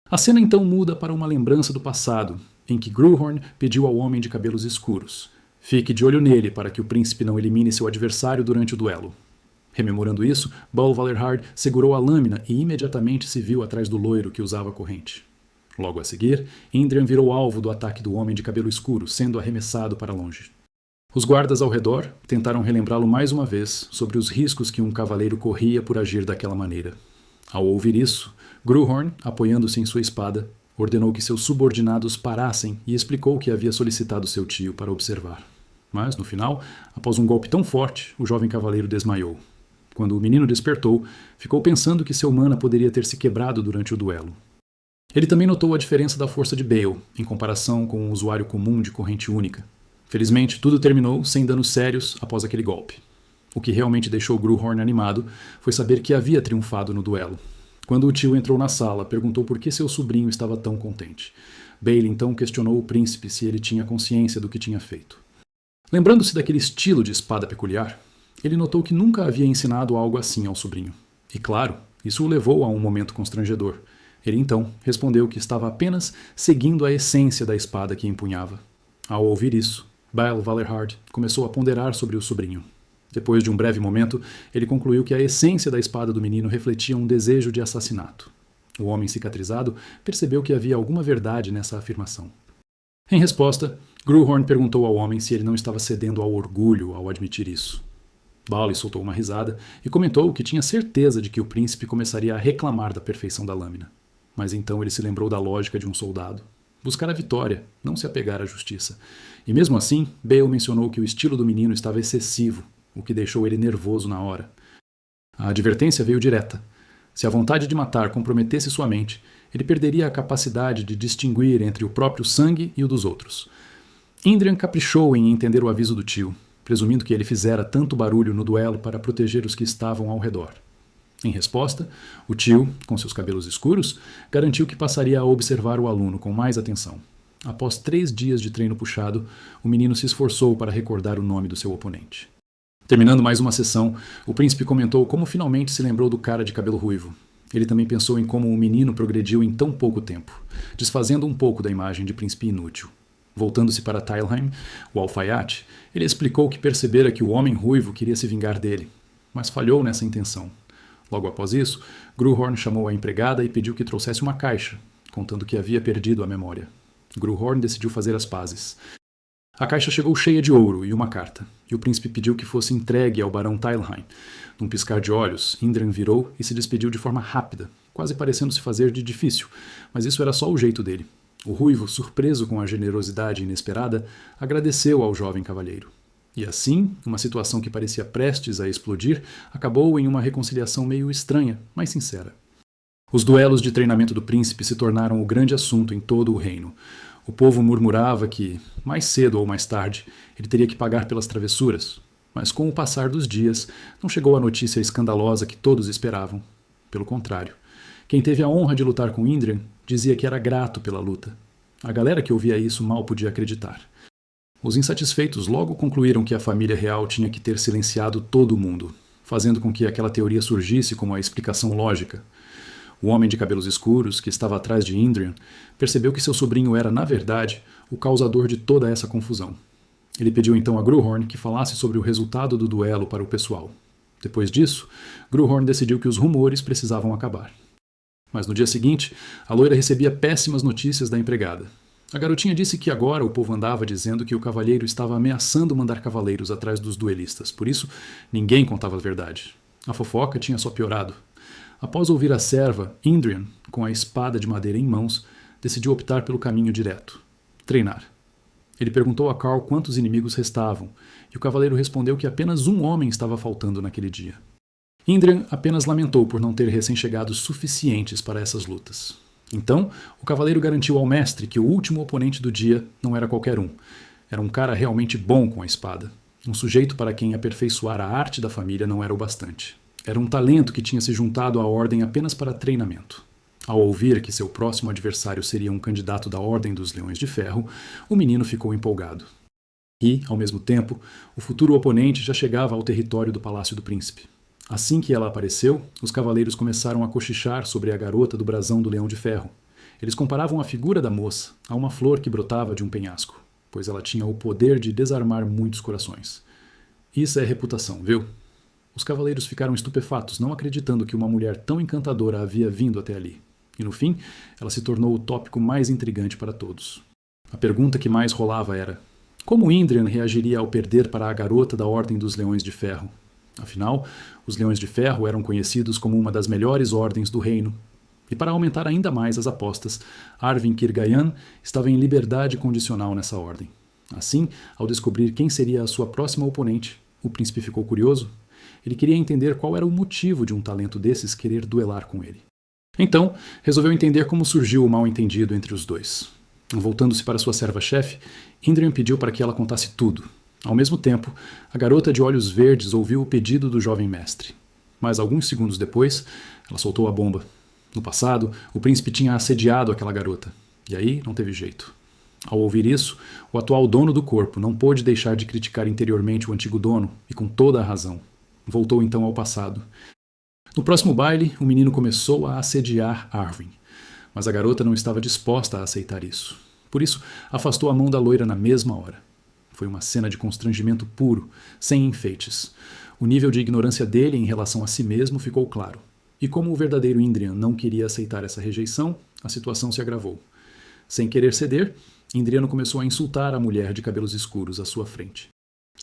A cena então muda para uma lembrança do passado, em que Gruhorn pediu ao homem de cabelos escuros: fique de olho nele para que o príncipe não elimine seu adversário durante o duelo. Rememorando isso, Bal Vallerhard segurou a lâmina e imediatamente se viu atrás do loiro que usava a corrente. Logo a seguir, Indrian virou alvo do ataque do homem de cabelo escuro, sendo arremessado para longe. Os guardas ao redor tentaram relembrá-lo mais uma vez sobre os riscos que um cavaleiro corria por agir daquela maneira. Ao ouvir isso, Gruhorn, apoiando-se em sua espada, ordenou que seus subordinados parassem e explicou que havia solicitado seu tio para observar. Mas, no final, após um golpe tão forte, o jovem cavaleiro desmaiou. Quando o menino despertou, ficou pensando que seu mana poderia ter se quebrado durante o duelo. Ele também notou a diferença da força de Bale, em comparação com um usuário comum de corrente única. Felizmente, tudo terminou sem danos sérios após aquele golpe. O que realmente deixou Gruhorn animado foi saber que havia triunfado no duelo. Quando o tio entrou na sala, perguntou por que seu sobrinho estava tão contente. Bale então questionou o príncipe se ele tinha consciência do que tinha feito. Lembrando-se daquele estilo de espada peculiar, ele notou que nunca havia ensinado algo assim ao sobrinho. E claro, isso o levou a um momento constrangedor. Ele então respondeu que estava apenas seguindo a essência da espada que empunhava. Ao ouvir isso, Bal Vallerhard começou a ponderar sobre o sobrinho. Depois de um breve momento, ele concluiu que a essência da espada do menino refletia um desejo de assassinato. O homem cicatrizado percebeu que havia alguma verdade nessa afirmação. Em resposta, Gruhorn perguntou ao homem se ele não estava cedendo ao orgulho ao admitir isso. Bale soltou uma risada e comentou que tinha certeza de que o príncipe começaria a reclamar da perfeição da lâmina. Mas então ele se lembrou da lógica de um soldado. Buscar a vitória, não se apegar à justiça. E mesmo assim, Bale mencionou que o estilo do menino estava excessivo, o que deixou ele nervoso na hora. A advertência veio direta. Se a vontade de matar comprometesse sua mente, ele perderia a capacidade de distinguir entre o próprio sangue e o dos outros. Indrian caprichou em entender o aviso do tio, presumindo que ele fizera tanto barulho no duelo para proteger os que estavam ao redor. Em resposta, o tio, com seus cabelos escuros, garantiu que passaria a observar o aluno com mais atenção. Após 3 dias de treino puxado, o menino se esforçou para recordar o nome do seu oponente. Terminando mais uma sessão, o príncipe comentou como finalmente se lembrou do cara de cabelo ruivo. Ele também pensou em como o menino progrediu em tão pouco tempo, desfazendo um pouco da imagem de príncipe inútil. Voltando-se para Talheim, o alfaiate, ele explicou que percebera que o homem ruivo queria se vingar dele, mas falhou nessa intenção. Logo após isso, Gruhorn chamou a empregada e pediu que trouxesse uma caixa, contando que havia perdido a memória. Gruhorn decidiu fazer as pazes. A caixa chegou cheia de ouro e uma carta, e o príncipe pediu que fosse entregue ao barão Talheim. Num piscar de olhos, Indrian virou e se despediu de forma rápida, quase parecendo se fazer de difícil, mas isso era só o jeito dele. O ruivo, surpreso com a generosidade inesperada, agradeceu ao jovem cavalheiro. E assim, uma situação que parecia prestes a explodir, acabou em uma reconciliação meio estranha, mas sincera. Os duelos de treinamento do príncipe se tornaram o grande assunto em todo o reino. O povo murmurava que, mais cedo ou mais tarde, ele teria que pagar pelas travessuras. Mas com o passar dos dias, não chegou a notícia escandalosa que todos esperavam. Pelo contrário, quem teve a honra de lutar com Indrian dizia que era grato pela luta. A galera que ouvia isso mal podia acreditar. Os insatisfeitos logo concluíram que a família real tinha que ter silenciado todo mundo, fazendo com que aquela teoria surgisse como a explicação lógica. O homem de cabelos escuros, que estava atrás de Indrian, percebeu que seu sobrinho era, na verdade, o causador de toda essa confusão. Ele pediu então a Gruhorn que falasse sobre o resultado do duelo para o pessoal. Depois disso, Gruhorn decidiu que os rumores precisavam acabar. Mas no dia seguinte, a loira recebia péssimas notícias da empregada. A garotinha disse que agora o povo andava dizendo que o cavalheiro estava ameaçando mandar cavaleiros atrás dos duelistas, por isso ninguém contava a verdade. A fofoca tinha só piorado. Após ouvir a serva, Indrian, com a espada de madeira em mãos, decidiu optar pelo caminho direto: treinar. Ele perguntou a Carl quantos inimigos restavam, e o cavaleiro respondeu que apenas um homem estava faltando naquele dia. Indrian apenas lamentou por não ter recém-chegados suficientes para essas lutas. Então, o cavaleiro garantiu ao mestre que o último oponente do dia não era qualquer um. Era um cara realmente bom com a espada. Um sujeito para quem aperfeiçoar a arte da família não era o bastante. Era um talento que tinha se juntado à ordem apenas para treinamento. Ao ouvir que seu próximo adversário seria um candidato da Ordem dos Leões de Ferro, o menino ficou empolgado. E, ao mesmo tempo, o futuro oponente já chegava ao território do Palácio do Príncipe. Assim que ela apareceu, os cavaleiros começaram a cochichar sobre a garota do brasão do Leão de Ferro. Eles comparavam a figura da moça a uma flor que brotava de um penhasco, pois ela tinha o poder de desarmar muitos corações. Isso é reputação, viu? Os cavaleiros ficaram estupefatos, não acreditando que uma mulher tão encantadora havia vindo até ali. E no fim, ela se tornou o tópico mais intrigante para todos. A pergunta que mais rolava era: como Indrian reagiria ao perder para a garota da Ordem dos Leões de Ferro? Afinal, os Leões de Ferro eram conhecidos como uma das melhores ordens do reino. E para aumentar ainda mais as apostas, Arvin Kirgayan estava em liberdade condicional nessa ordem. Assim, ao descobrir quem seria a sua próxima oponente, o príncipe ficou curioso. Ele queria entender qual era o motivo de um talento desses querer duelar com ele. Então, resolveu entender como surgiu o mal-entendido entre os dois. Voltando-se para sua serva-chefe, Indrian pediu para que ela contasse tudo. Ao mesmo tempo, a garota de olhos verdes ouviu o pedido do jovem mestre. Mas alguns segundos depois, ela soltou a bomba. No passado, o príncipe tinha assediado aquela garota. E aí não teve jeito. Ao ouvir isso, o atual dono do corpo não pôde deixar de criticar interiormente o antigo dono, e com toda a razão. Voltou então ao passado. No próximo baile, o menino começou a assediar Arvin. Mas a garota não estava disposta a aceitar isso. Por isso, afastou a mão da loira na mesma hora. Foi uma cena de constrangimento puro, sem enfeites. O nível de ignorância dele em relação a si mesmo ficou claro. E como o verdadeiro Indrian não queria aceitar essa rejeição, a situação se agravou. Sem querer ceder, Indriano começou a insultar a mulher de cabelos escuros à sua frente.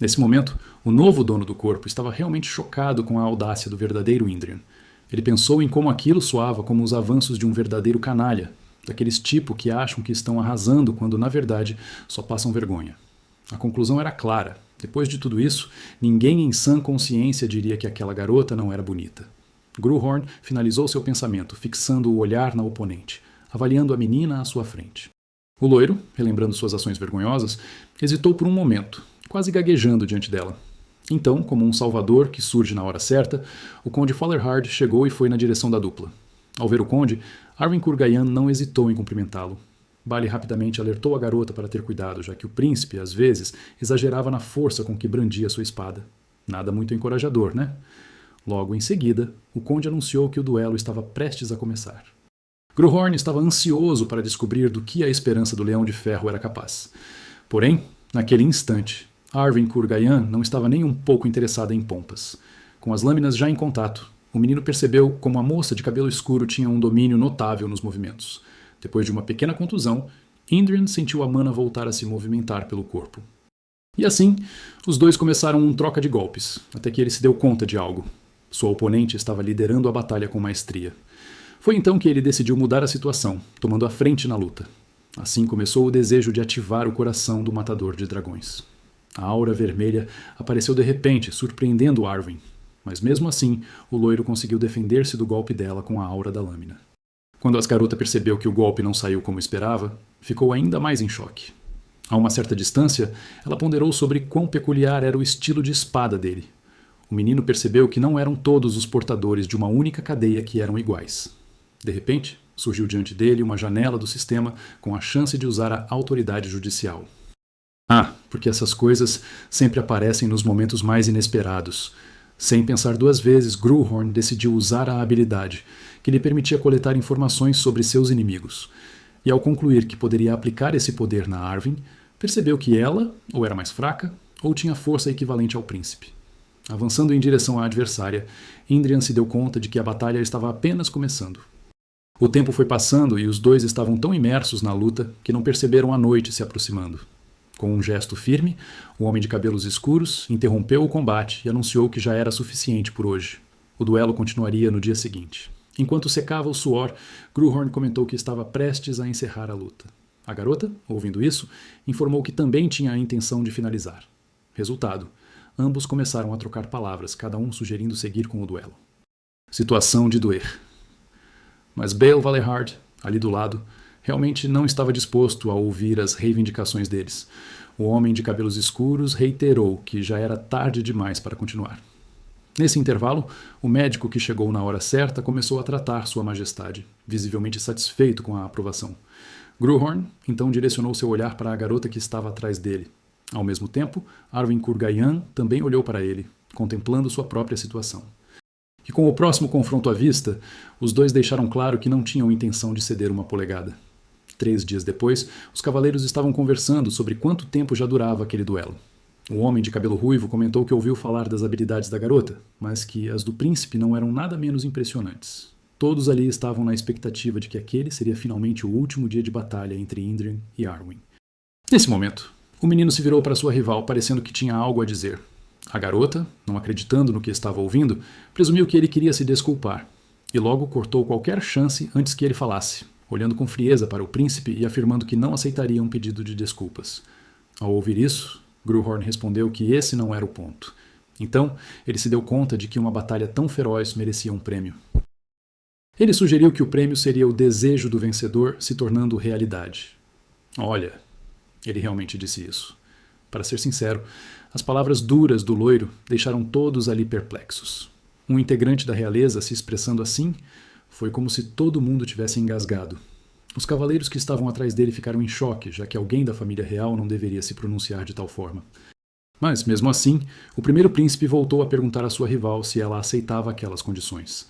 Nesse momento, o novo dono do corpo estava realmente chocado com a audácia do verdadeiro Indrian. Ele pensou em como aquilo soava como os avanços de um verdadeiro canalha, daqueles tipo que acham que estão arrasando quando, na verdade, só passam vergonha. A conclusão era clara. Depois de tudo isso, ninguém em sã consciência diria que aquela garota não era bonita. Gruhorn finalizou seu pensamento, fixando o olhar na oponente, avaliando a menina à sua frente. O loiro, relembrando suas ações vergonhosas, hesitou por um momento, quase gaguejando diante dela. Então, como um salvador que surge na hora certa, o conde Fallerhard chegou e foi na direção da dupla. Ao ver o conde, Arvin Kurgayan não hesitou em cumprimentá-lo. Bali rapidamente alertou a garota para ter cuidado, já que o príncipe, às vezes, exagerava na força com que brandia sua espada. Nada muito encorajador, né? Logo em seguida, o conde anunciou que o duelo estava prestes a começar. Gruhorn estava ansioso para descobrir do que a esperança do Leão de Ferro era capaz. Porém, naquele instante, Arvin Kurgayan não estava nem um pouco interessada em pompas. Com as lâminas já em contato, o menino percebeu como a moça de cabelo escuro tinha um domínio notável nos movimentos. Depois de uma pequena contusão, Indrian sentiu a mana voltar a se movimentar pelo corpo. E assim, os dois começaram um troca de golpes, até que ele se deu conta de algo. Sua oponente estava liderando a batalha com maestria. Foi então que ele decidiu mudar a situação, tomando a frente na luta. Assim começou o desejo de ativar o coração do matador de dragões. A aura vermelha apareceu de repente, surpreendendo Arvin. Mas mesmo assim, o loiro conseguiu defender-se do golpe dela com a aura da lâmina. Quando a garota percebeu que o golpe não saiu como esperava, ficou ainda mais em choque. A uma certa distância, ela ponderou sobre quão peculiar era o estilo de espada dele. O menino percebeu que não eram todos os portadores de uma única cadeia que eram iguais. De repente, surgiu diante dele uma janela do sistema com a chance de usar a autoridade judicial. Ah, porque essas coisas sempre aparecem nos momentos mais inesperados. Sem pensar duas vezes, Gruhorn decidiu usar a habilidade, que lhe permitia coletar informações sobre seus inimigos. E ao concluir que poderia aplicar esse poder na Arwen, percebeu que ela ou era mais fraca ou tinha força equivalente ao príncipe. Avançando em direção à adversária, Indrian se deu conta de que a batalha estava apenas começando. O tempo foi passando e os dois estavam tão imersos na luta que não perceberam a noite se aproximando. Com um gesto firme, o homem de cabelos escuros interrompeu o combate e anunciou que já era suficiente por hoje. O duelo continuaria no dia seguinte. Enquanto secava o suor, Gruhorn comentou que estava prestes a encerrar a luta. A garota, ouvindo isso, informou que também tinha a intenção de finalizar. Resultado: ambos começaram a trocar palavras, cada um sugerindo seguir com o duelo. Situação de doer. Mas Bael Valehard, ali do lado, realmente não estava disposto a ouvir as reivindicações deles. O homem de cabelos escuros reiterou que já era tarde demais para continuar. Nesse intervalo, o médico que chegou na hora certa começou a tratar Sua Majestade, visivelmente satisfeito com a aprovação. Gruhorn então direcionou seu olhar para a garota que estava atrás dele. Ao mesmo tempo, Arwen Kurgayan também olhou para ele, contemplando sua própria situação. E com o próximo confronto à vista, os dois deixaram claro que não tinham intenção de ceder uma polegada. 3 dias depois, os cavaleiros estavam conversando sobre quanto tempo já durava aquele duelo. O homem de cabelo ruivo comentou que ouviu falar das habilidades da garota, mas que as do príncipe não eram nada menos impressionantes. Todos ali estavam na expectativa de que aquele seria finalmente o último dia de batalha entre Indrian e Arwen. Nesse momento, o menino se virou para sua rival, parecendo que tinha algo a dizer. A garota, não acreditando no que estava ouvindo, presumiu que ele queria se desculpar, e logo cortou qualquer chance antes que ele falasse, olhando com frieza para o príncipe e afirmando que não aceitaria um pedido de desculpas. Ao ouvir isso, Gruhorn respondeu que esse não era o ponto. Então, ele se deu conta de que uma batalha tão feroz merecia um prêmio. Ele sugeriu que o prêmio seria o desejo do vencedor se tornando realidade. Olha, ele realmente disse isso. Para ser sincero, as palavras duras do loiro deixaram todos ali perplexos. Um integrante da realeza se expressando assim foi como se todo mundo tivesse engasgado. Os cavaleiros que estavam atrás dele ficaram em choque, já que alguém da família real não deveria se pronunciar de tal forma. Mas, mesmo assim, o primeiro príncipe voltou a perguntar à sua rival se ela aceitava aquelas condições.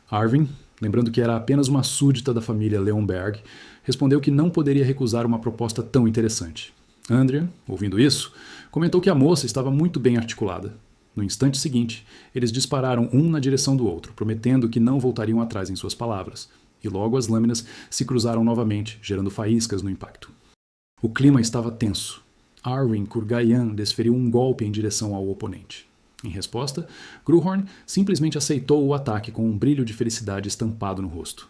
Arwen, lembrando que era apenas uma súdita da família Leonberg, respondeu que não poderia recusar uma proposta tão interessante. Andrian, ouvindo isso, comentou que a moça estava muito bem articulada. No instante seguinte, eles dispararam um na direção do outro, prometendo que não voltariam atrás em suas palavras, e logo as lâminas se cruzaram novamente, gerando faíscas no impacto. O clima estava tenso. Arwen Kurgayan desferiu um golpe em direção ao oponente. Em resposta, Gruhorn simplesmente aceitou o ataque com um brilho de felicidade estampado no rosto.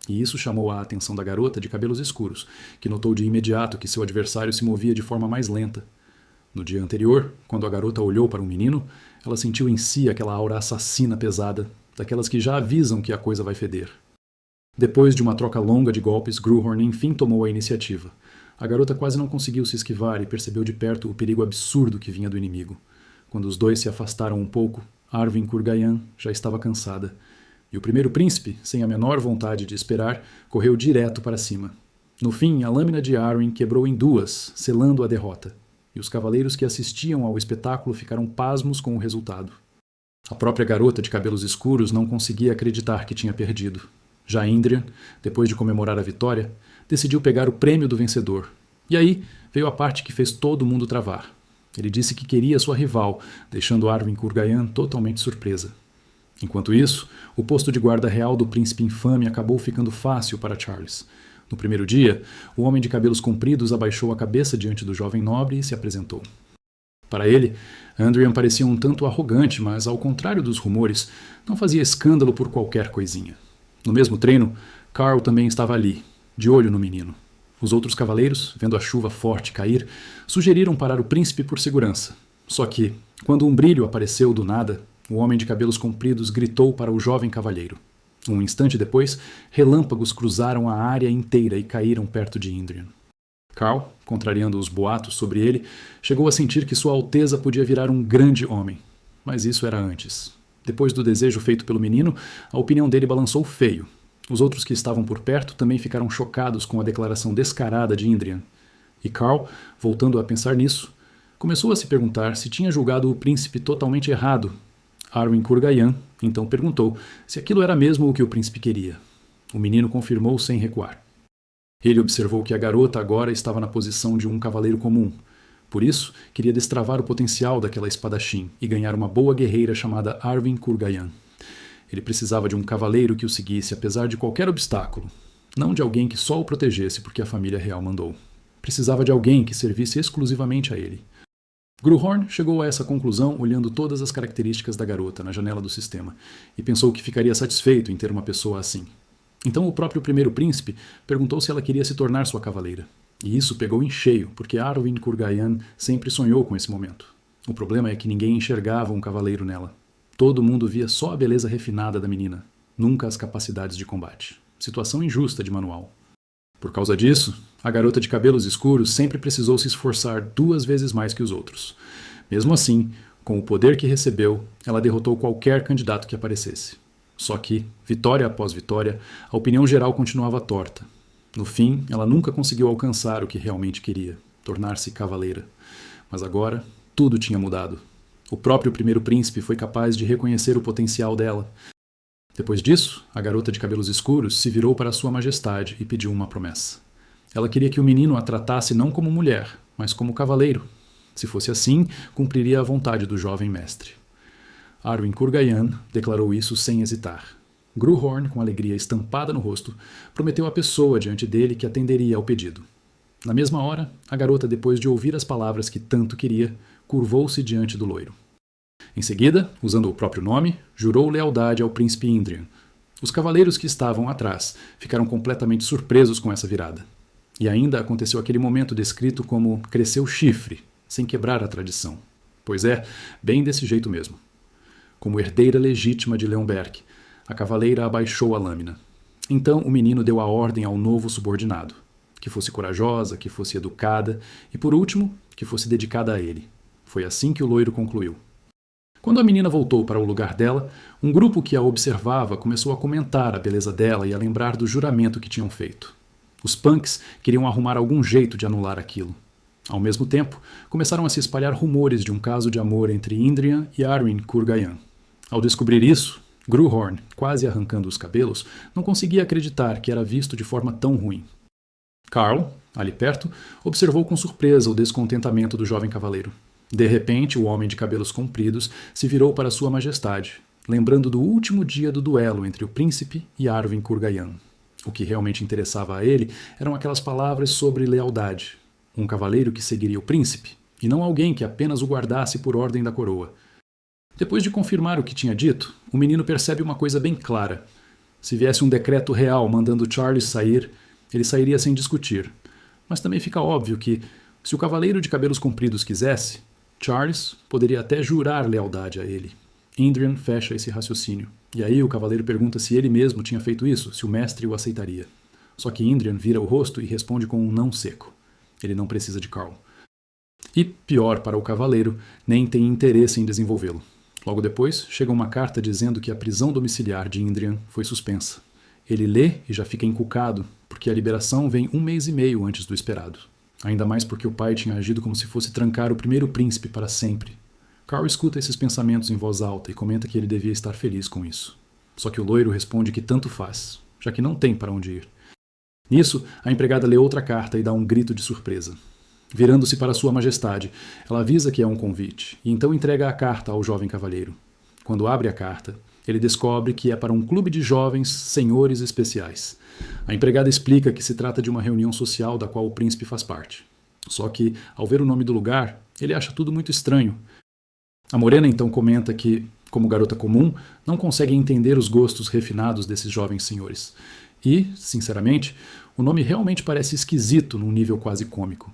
E isso chamou a atenção da garota de cabelos escuros, que notou de imediato que seu adversário se movia de forma mais lenta. No dia anterior, quando a garota olhou para o menino, ela sentiu em si aquela aura assassina pesada, daquelas que já avisam que a coisa vai feder. Depois de uma troca longa de golpes, Gruhorn enfim tomou a iniciativa. A garota quase não conseguiu se esquivar e percebeu de perto o perigo absurdo que vinha do inimigo. Quando os dois se afastaram um pouco, Arwen Kurgayan já estava cansada. E o primeiro príncipe, sem a menor vontade de esperar, correu direto para cima. No fim, a lâmina de Arwen quebrou em duas, selando a derrota. E os cavaleiros que assistiam ao espetáculo ficaram pasmos com o resultado. A própria garota de cabelos escuros não conseguia acreditar que tinha perdido. Já Indrian, depois de comemorar a vitória, decidiu pegar o prêmio do vencedor. E aí veio a parte que fez todo mundo travar. Ele disse que queria sua rival, deixando Arwen Kurgayan totalmente surpresa. Enquanto isso, o posto de guarda real do príncipe infame acabou ficando fácil para Charles. No primeiro dia, o homem de cabelos compridos abaixou a cabeça diante do jovem nobre e se apresentou. Para ele, Andrian parecia um tanto arrogante, mas, ao contrário dos rumores, não fazia escândalo por qualquer coisinha. No mesmo treino, Carl também estava ali, de olho no menino. Os outros cavaleiros, vendo a chuva forte cair, sugeriram parar o príncipe por segurança. Só que, quando um brilho apareceu do nada, o homem de cabelos compridos gritou para o jovem cavalheiro. Um instante depois, relâmpagos cruzaram a área inteira e caíram perto de Indrian. Carl, contrariando os boatos sobre ele, chegou a sentir que Sua Alteza podia virar um grande homem. Mas isso era antes. Depois do desejo feito pelo menino, a opinião dele balançou feio. Os outros que estavam por perto também ficaram chocados com a declaração descarada de Indrian. E Carl, voltando a pensar nisso, começou a se perguntar se tinha julgado o príncipe totalmente errado. Arwen Kurgayan então perguntou se aquilo era mesmo o que o príncipe queria. O menino confirmou sem recuar. Ele observou que a garota agora estava na posição de um cavaleiro comum. Por isso, queria destravar o potencial daquela espadachim e ganhar uma boa guerreira chamada Arwen Kurgayan. Ele precisava de um cavaleiro que o seguisse apesar de qualquer obstáculo, não de alguém que só o protegesse porque a família real mandou. Precisava de alguém que servisse exclusivamente a ele. Gruhorn chegou a essa conclusão olhando todas as características da garota na janela do sistema e pensou que ficaria satisfeito em ter uma pessoa assim. Então o próprio primeiro príncipe perguntou se ela queria se tornar sua cavaleira. E isso pegou em cheio, porque Arwen Kurgayan sempre sonhou com esse momento. O problema é que ninguém enxergava um cavaleiro nela. Todo mundo via só a beleza refinada da menina, nunca as capacidades de combate. Situação injusta de manual. Por causa disso, a garota de cabelos escuros sempre precisou se esforçar 2 vezes mais que os outros. Mesmo assim, com o poder que recebeu, ela derrotou qualquer candidato que aparecesse. Só que, vitória após vitória, a opinião geral continuava torta. No fim, ela nunca conseguiu alcançar o que realmente queria, tornar-se cavaleira. Mas agora, tudo tinha mudado. O próprio primeiro príncipe foi capaz de reconhecer o potencial dela. Depois disso, a garota de cabelos escuros se virou para Sua Majestade e pediu uma promessa. Ela queria que o menino a tratasse não como mulher, mas como cavaleiro. Se fosse assim, cumpriria a vontade do jovem mestre. Arwen Kurgayan declarou isso sem hesitar. Gruhorn, com alegria estampada no rosto, prometeu à pessoa diante dele que atenderia ao pedido. Na mesma hora, a garota, depois de ouvir as palavras que tanto queria, curvou-se diante do loiro. Em seguida, usando o próprio nome, jurou lealdade ao príncipe Indrian. Os cavaleiros que estavam atrás ficaram completamente surpresos com essa virada. E ainda aconteceu aquele momento descrito como cresceu chifre, sem quebrar a tradição. Pois é, bem desse jeito mesmo. Como herdeira legítima de Leonberg, a cavaleira abaixou a lâmina. Então o menino deu a ordem ao novo subordinado, que fosse corajosa, que fosse educada e, por último, que fosse dedicada a ele. Foi assim que o loiro concluiu. Quando a menina voltou para o lugar dela, um grupo que a observava começou a comentar a beleza dela e a lembrar do juramento que tinham feito. Os punks queriam arrumar algum jeito de anular aquilo. Ao mesmo tempo, começaram a se espalhar rumores de um caso de amor entre Indrian e Arwen Kurgayan. Ao descobrir isso, Gruhorn, quase arrancando os cabelos, não conseguia acreditar que era visto de forma tão ruim. Carl, ali perto, observou com surpresa o descontentamento do jovem cavaleiro. De repente, o homem de cabelos compridos se virou para Sua Majestade, lembrando do último dia do duelo entre o príncipe e Arwen Kurgayan. O que realmente interessava a ele eram aquelas palavras sobre lealdade. Um cavaleiro que seguiria o príncipe, e não alguém que apenas o guardasse por ordem da coroa. Depois de confirmar o que tinha dito, o menino percebe uma coisa bem clara. Se viesse um decreto real mandando Charles sair, ele sairia sem discutir. Mas também fica óbvio que, se o cavaleiro de cabelos compridos quisesse, Charles poderia até jurar lealdade a ele. Indrian fecha esse raciocínio. E aí o cavaleiro pergunta se ele mesmo tinha feito isso, se o mestre o aceitaria. Só que Indrian vira o rosto e responde com um não seco. Ele não precisa de Carl. E, pior para o cavaleiro, nem tem interesse em desenvolvê-lo. Logo depois, chega uma carta dizendo que a prisão domiciliar de Indrian foi suspensa. Ele lê e já fica encucado, porque a liberação vem 1 mês e meio antes do esperado. Ainda mais porque o pai tinha agido como se fosse trancar o primeiro príncipe para sempre. Carl escuta esses pensamentos em voz alta e comenta que ele devia estar feliz com isso. Só que o loiro responde que tanto faz, já que não tem para onde ir. Nisso, a empregada lê outra carta e dá um grito de surpresa. Virando-se para Sua Majestade, ela avisa que é um convite e então entrega a carta ao jovem cavalheiro. Quando abre a carta, ele descobre que é para um clube de jovens senhores especiais. A empregada explica que se trata de uma reunião social da qual o príncipe faz parte. Só que, ao ver o nome do lugar, ele acha tudo muito estranho. A morena então comenta que, como garota comum, não consegue entender os gostos refinados desses jovens senhores. E, sinceramente, o nome realmente parece esquisito num nível quase cômico.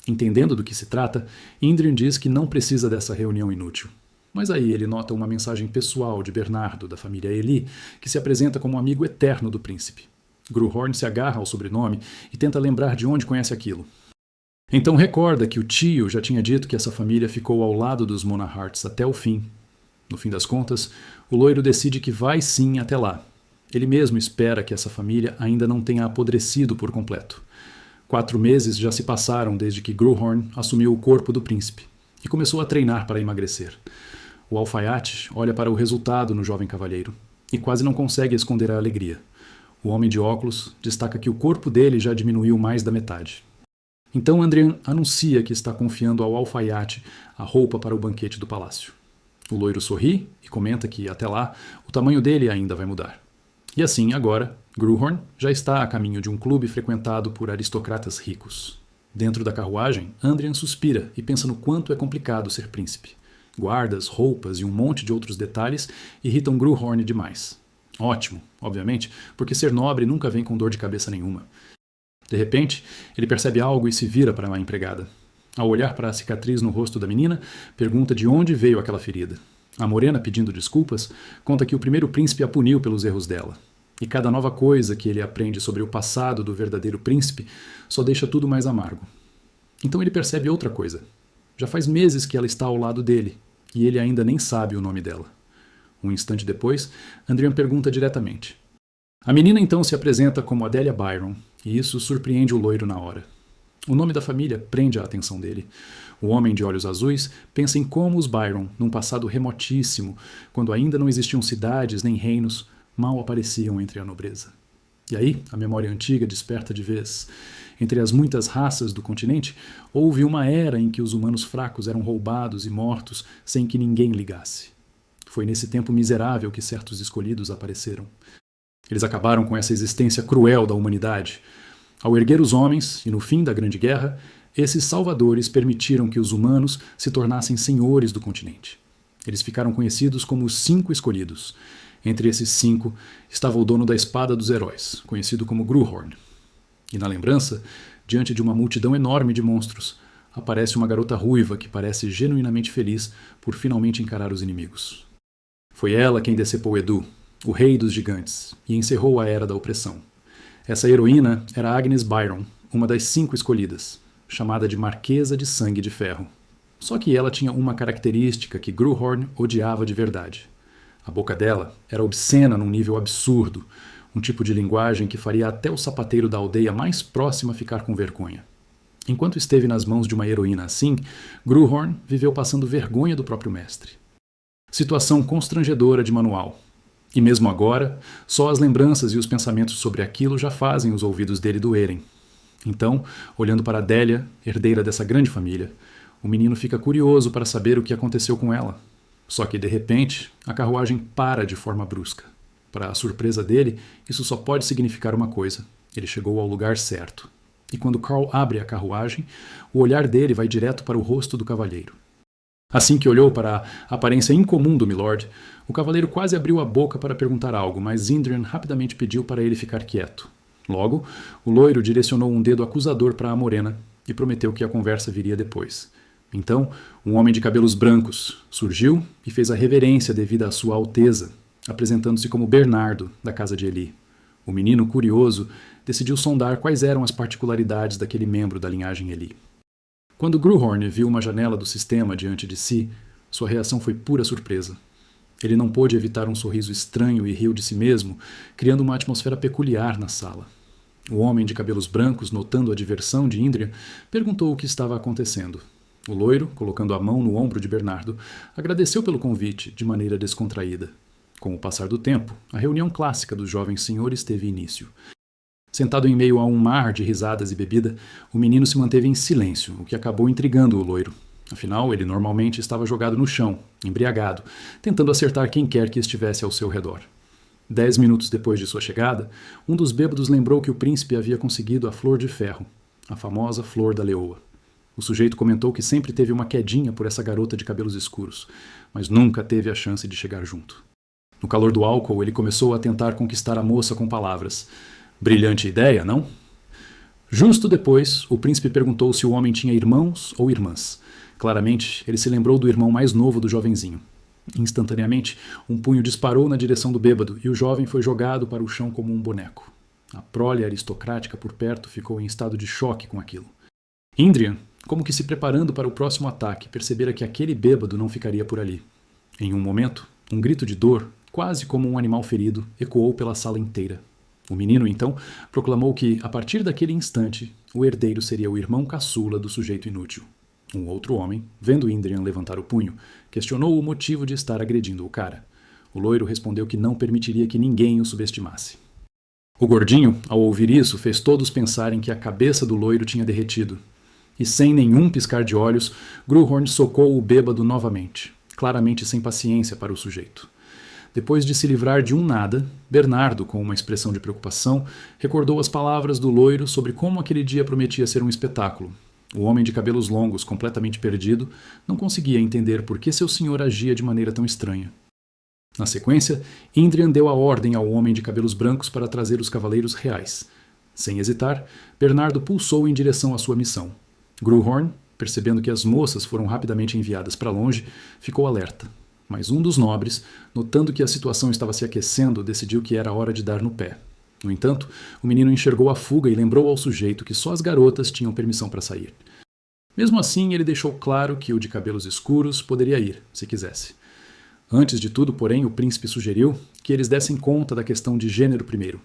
Entendendo do que se trata, Indrian diz que não precisa dessa reunião inútil. Mas aí ele nota uma mensagem pessoal de Bernardo, da família Eli, que se apresenta como um amigo eterno do príncipe. Gruhorn se agarra ao sobrenome e tenta lembrar de onde conhece aquilo. Então recorda que o tio já tinha dito que essa família ficou ao lado dos Monaharts até o fim. No fim das contas, o loiro decide que vai sim até lá. Ele mesmo espera que essa família ainda não tenha apodrecido por completo. 4 meses já se passaram desde que Gruhorn assumiu o corpo do príncipe e começou a treinar para emagrecer. O alfaiate olha para o resultado no jovem cavalheiro e quase não consegue esconder a alegria. O homem de óculos destaca que o corpo dele já diminuiu mais da metade. Então Andrian anuncia que está confiando ao alfaiate a roupa para o banquete do palácio. O loiro sorri e comenta que, até lá, o tamanho dele ainda vai mudar. E assim, agora, Gruhorn já está a caminho de um clube frequentado por aristocratas ricos. Dentro da carruagem, Andrian suspira e pensa no quanto é complicado ser príncipe. Guardas, roupas e um monte de outros detalhes irritam Gruhorn demais. Ótimo, obviamente, porque ser nobre nunca vem com dor de cabeça nenhuma. De repente, ele percebe algo e se vira para a empregada. Ao olhar para a cicatriz no rosto da menina, pergunta de onde veio aquela ferida. A morena, pedindo desculpas, conta que o primeiro príncipe a puniu pelos erros dela. E cada nova coisa que ele aprende sobre o passado do verdadeiro príncipe só deixa tudo mais amargo. Então ele percebe outra coisa. Já faz meses que ela está ao lado dele, e ele ainda nem sabe o nome dela. Um instante depois, Andrian pergunta diretamente. A menina então se apresenta como Adélia Byron, e isso surpreende o loiro na hora. O nome da família prende a atenção dele. O homem de olhos azuis pensa em como os Byron, num passado remotíssimo, quando ainda não existiam cidades nem reinos, mal apareciam entre a nobreza. E aí, a memória antiga desperta de vez. Entre as muitas raças do continente, houve uma era em que os humanos fracos eram roubados e mortos sem que ninguém ligasse. Foi nesse tempo miserável que certos escolhidos apareceram. Eles acabaram com essa existência cruel da humanidade. Ao erguer os homens, e no fim da Grande Guerra, esses salvadores permitiram que os humanos se tornassem senhores do continente. Eles ficaram conhecidos como os 5 escolhidos. Entre esses 5 estava o dono da espada dos heróis, conhecido como Gruhorn. E na lembrança, diante de uma multidão enorme de monstros, aparece uma garota ruiva que parece genuinamente feliz por finalmente encarar os inimigos. Foi ela quem decepou Edu, o rei dos gigantes, e encerrou a era da opressão. Essa heroína era Agnes Byron, uma das 5 escolhidas, chamada de Marquesa de Sangue de Ferro. Só que ela tinha uma característica que Gruhorn odiava de verdade. A boca dela era obscena num nível absurdo, um tipo de linguagem que faria até o sapateiro da aldeia mais próxima ficar com vergonha. Enquanto esteve nas mãos de uma heroína assim, Gruhorn viveu passando vergonha do próprio mestre. Situação constrangedora de manual. E mesmo agora, só as lembranças e os pensamentos sobre aquilo já fazem os ouvidos dele doerem. Então, olhando para Adélia, herdeira dessa grande família, o menino fica curioso para saber o que aconteceu com ela. Só que, de repente, a carruagem para de forma brusca. Para a surpresa dele, isso só pode significar uma coisa. Ele chegou ao lugar certo. E quando Carl abre a carruagem, o olhar dele vai direto para o rosto do cavalheiro. Assim que olhou para a aparência incomum do Milord, o cavaleiro quase abriu a boca para perguntar algo, mas Indrian rapidamente pediu para ele ficar quieto. Logo, o loiro direcionou um dedo acusador para a morena e prometeu que a conversa viria depois. Então, um homem de cabelos brancos surgiu e fez a reverência devida à sua alteza, apresentando-se como Bernardo, da casa de Eli. O menino, curioso, decidiu sondar quais eram as particularidades daquele membro da linhagem Eli. Quando Gruhorn viu uma janela do sistema diante de si, sua reação foi pura surpresa. Ele não pôde evitar um sorriso estranho e riu de si mesmo, criando uma atmosfera peculiar na sala. O homem de cabelos brancos, notando a diversão de Indrian, perguntou o que estava acontecendo. O loiro, colocando a mão no ombro de Bernardo, agradeceu pelo convite de maneira descontraída. Com o passar do tempo, a reunião clássica dos jovens senhores teve início. Sentado em meio a um mar de risadas e bebida, o menino se manteve em silêncio, o que acabou intrigando o loiro. Afinal, ele normalmente estava jogado no chão, embriagado, tentando acertar quem quer que estivesse ao seu redor. 10 minutos depois de sua chegada, um dos bêbados lembrou que o príncipe havia conseguido a flor de ferro, a famosa flor da leoa. O sujeito comentou que sempre teve uma quedinha por essa garota de cabelos escuros, mas nunca teve a chance de chegar junto. No calor do álcool, ele começou a tentar conquistar a moça com palavras. Brilhante ideia, não? Justo depois, o príncipe perguntou se o homem tinha irmãos ou irmãs. Claramente, ele se lembrou do irmão mais novo do jovenzinho. Instantaneamente, um punho disparou na direção do bêbado e o jovem foi jogado para o chão como um boneco. A prole aristocrática por perto ficou em estado de choque com aquilo. Indrian, como que se preparando para o próximo ataque, percebera que aquele bêbado não ficaria por ali. Em um momento, um grito de dor, quase como um animal ferido, ecoou pela sala inteira. O menino, então, proclamou que, a partir daquele instante, o herdeiro seria o irmão caçula do sujeito inútil. Um outro homem, vendo Indrian levantar o punho, questionou o motivo de estar agredindo o cara. O loiro respondeu que não permitiria que ninguém o subestimasse. O gordinho, ao ouvir isso, fez todos pensarem que a cabeça do loiro tinha derretido. E sem nenhum piscar de olhos, Gruhorn socou o bêbado novamente, claramente sem paciência para o sujeito. Depois de se livrar de um nada, Bernardo, com uma expressão de preocupação, recordou as palavras do loiro sobre como aquele dia prometia ser um espetáculo. O homem de cabelos longos, completamente perdido, não conseguia entender por que seu senhor agia de maneira tão estranha. Na sequência, Indrian deu a ordem ao homem de cabelos brancos para trazer os cavaleiros reais. Sem hesitar, Bernardo pulsou em direção à sua missão. Gruhorn, percebendo que as moças foram rapidamente enviadas para longe, ficou alerta. Mas um dos nobres, notando que a situação estava se aquecendo, decidiu que era hora de dar no pé. No entanto, o menino enxergou a fuga e lembrou ao sujeito que só as garotas tinham permissão para sair. Mesmo assim, ele deixou claro que o de cabelos escuros poderia ir, se quisesse. Antes de tudo, porém, o príncipe sugeriu que eles dessem conta da questão de gênero primeiro.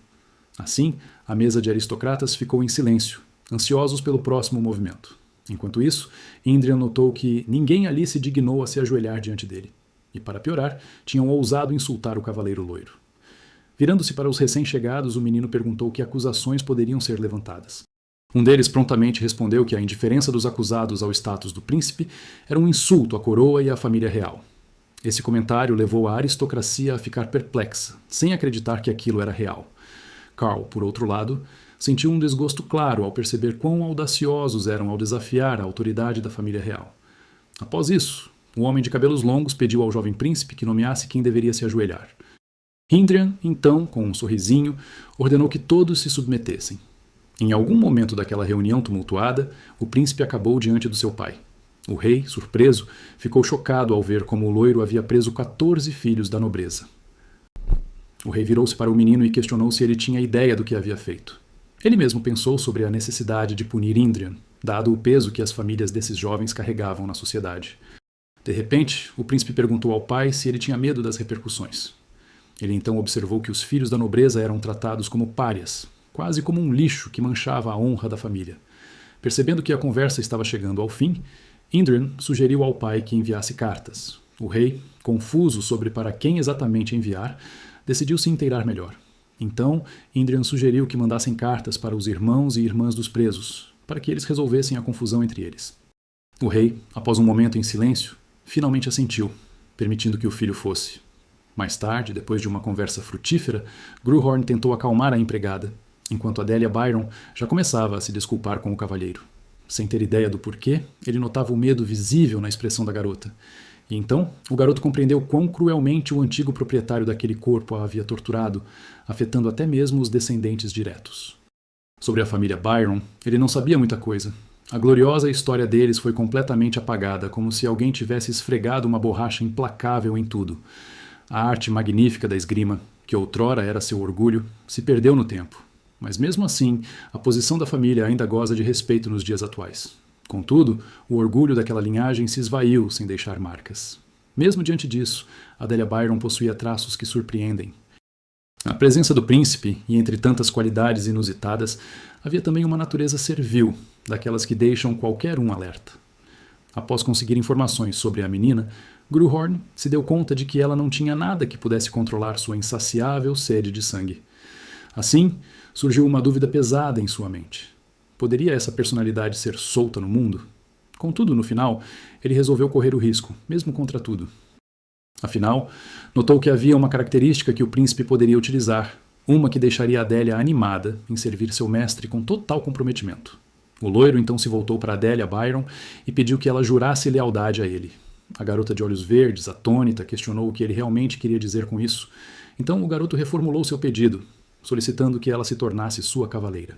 Assim, a mesa de aristocratas ficou em silêncio, ansiosos pelo próximo movimento. Enquanto isso, Indrian notou que ninguém ali se dignou a se ajoelhar diante dele. E, para piorar, tinham ousado insultar o cavaleiro loiro. Virando-se para os recém-chegados, o menino perguntou que acusações poderiam ser levantadas. Um deles prontamente respondeu que a indiferença dos acusados ao status do príncipe era um insulto à coroa e à família real. Esse comentário levou a aristocracia a ficar perplexa, sem acreditar que aquilo era real. Carl, por outro lado, sentiu um desgosto claro ao perceber quão audaciosos eram ao desafiar a autoridade da família real. Após isso, o homem de cabelos longos pediu ao jovem príncipe que nomeasse quem deveria se ajoelhar. Indrian, então, com um sorrisinho, ordenou que todos se submetessem. Em algum momento daquela reunião tumultuada, o príncipe acabou diante do seu pai. O rei, surpreso, ficou chocado ao ver como o loiro havia preso 14 filhos da nobreza. O rei virou-se para o menino e questionou se ele tinha ideia do que havia feito. Ele mesmo pensou sobre a necessidade de punir Indrian, dado o peso que as famílias desses jovens carregavam na sociedade. De repente, o príncipe perguntou ao pai se ele tinha medo das repercussões. Ele então observou que os filhos da nobreza eram tratados como párias, quase como um lixo que manchava a honra da família. Percebendo que a conversa estava chegando ao fim, Indrian sugeriu ao pai que enviasse cartas. O rei, confuso sobre para quem exatamente enviar, decidiu se inteirar melhor. Então, Indrian sugeriu que mandassem cartas para os irmãos e irmãs dos presos, para que eles resolvessem a confusão entre eles. O rei, após um momento em silêncio, finalmente assentiu, permitindo que o filho fosse. Mais tarde, depois de uma conversa frutífera, Gruhorn tentou acalmar a empregada, enquanto Adélia Byron já começava a se desculpar com o cavalheiro. Sem ter ideia do porquê, ele notava o medo visível na expressão da garota. E então, o garoto compreendeu quão cruelmente o antigo proprietário daquele corpo a havia torturado, afetando até mesmo os descendentes diretos. Sobre a família Byron, ele não sabia muita coisa. A gloriosa história deles foi completamente apagada, como se alguém tivesse esfregado uma borracha implacável em tudo. A arte magnífica da esgrima, que outrora era seu orgulho, se perdeu no tempo. Mas mesmo assim, a posição da família ainda goza de respeito nos dias atuais. Contudo, o orgulho daquela linhagem se esvaiu sem deixar marcas. Mesmo diante disso, Adélia Byron possuía traços que surpreendem. Na presença do príncipe, e entre tantas qualidades inusitadas, havia também uma natureza servil, daquelas que deixam qualquer um alerta. Após conseguir informações sobre a menina, Gruhorn se deu conta de que ela não tinha nada que pudesse controlar sua insaciável sede de sangue. Assim, surgiu uma dúvida pesada em sua mente. Poderia essa personalidade ser solta no mundo? Contudo, no final, ele resolveu correr o risco, mesmo contra tudo. Afinal, notou que havia uma característica que o príncipe poderia utilizar, uma que deixaria Adélia animada em servir seu mestre com total comprometimento. O loiro então se voltou para Adélia Byron e pediu que ela jurasse lealdade a ele. A garota de olhos verdes, atônita, questionou o que ele realmente queria dizer com isso. Então o garoto reformulou seu pedido, solicitando que ela se tornasse sua cavaleira.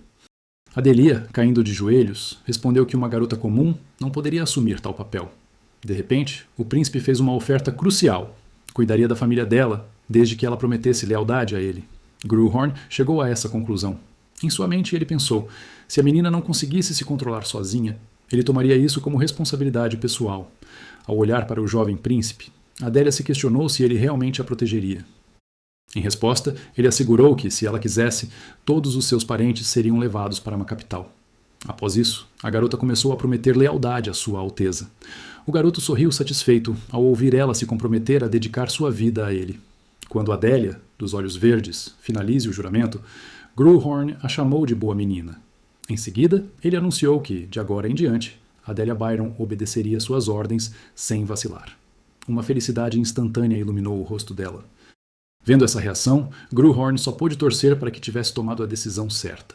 Adelia, caindo de joelhos, respondeu que uma garota comum não poderia assumir tal papel. De repente, o príncipe fez uma oferta crucial. Cuidaria da família dela, desde que ela prometesse lealdade a ele. Gruhorn chegou a essa conclusão. Em sua mente ele pensou, se a menina não conseguisse se controlar sozinha, Ele tomaria isso como responsabilidade pessoal. Ao olhar para o jovem príncipe, Adélia se questionou se ele realmente a protegeria. Em resposta, ele assegurou que, se ela quisesse, todos os seus parentes seriam levados para uma capital. Após isso, a garota começou a prometer lealdade à sua alteza. O garoto sorriu satisfeito ao ouvir ela se comprometer a dedicar sua vida a ele. Quando Adélia, dos olhos verdes, finalize o juramento, Gruhorn a chamou de boa menina. Em seguida, ele anunciou que, de agora em diante, Adélia Byron obedeceria suas ordens sem vacilar. Uma felicidade instantânea iluminou o rosto dela. Vendo essa reação, Gruhorn só pôde torcer para que tivesse tomado a decisão certa.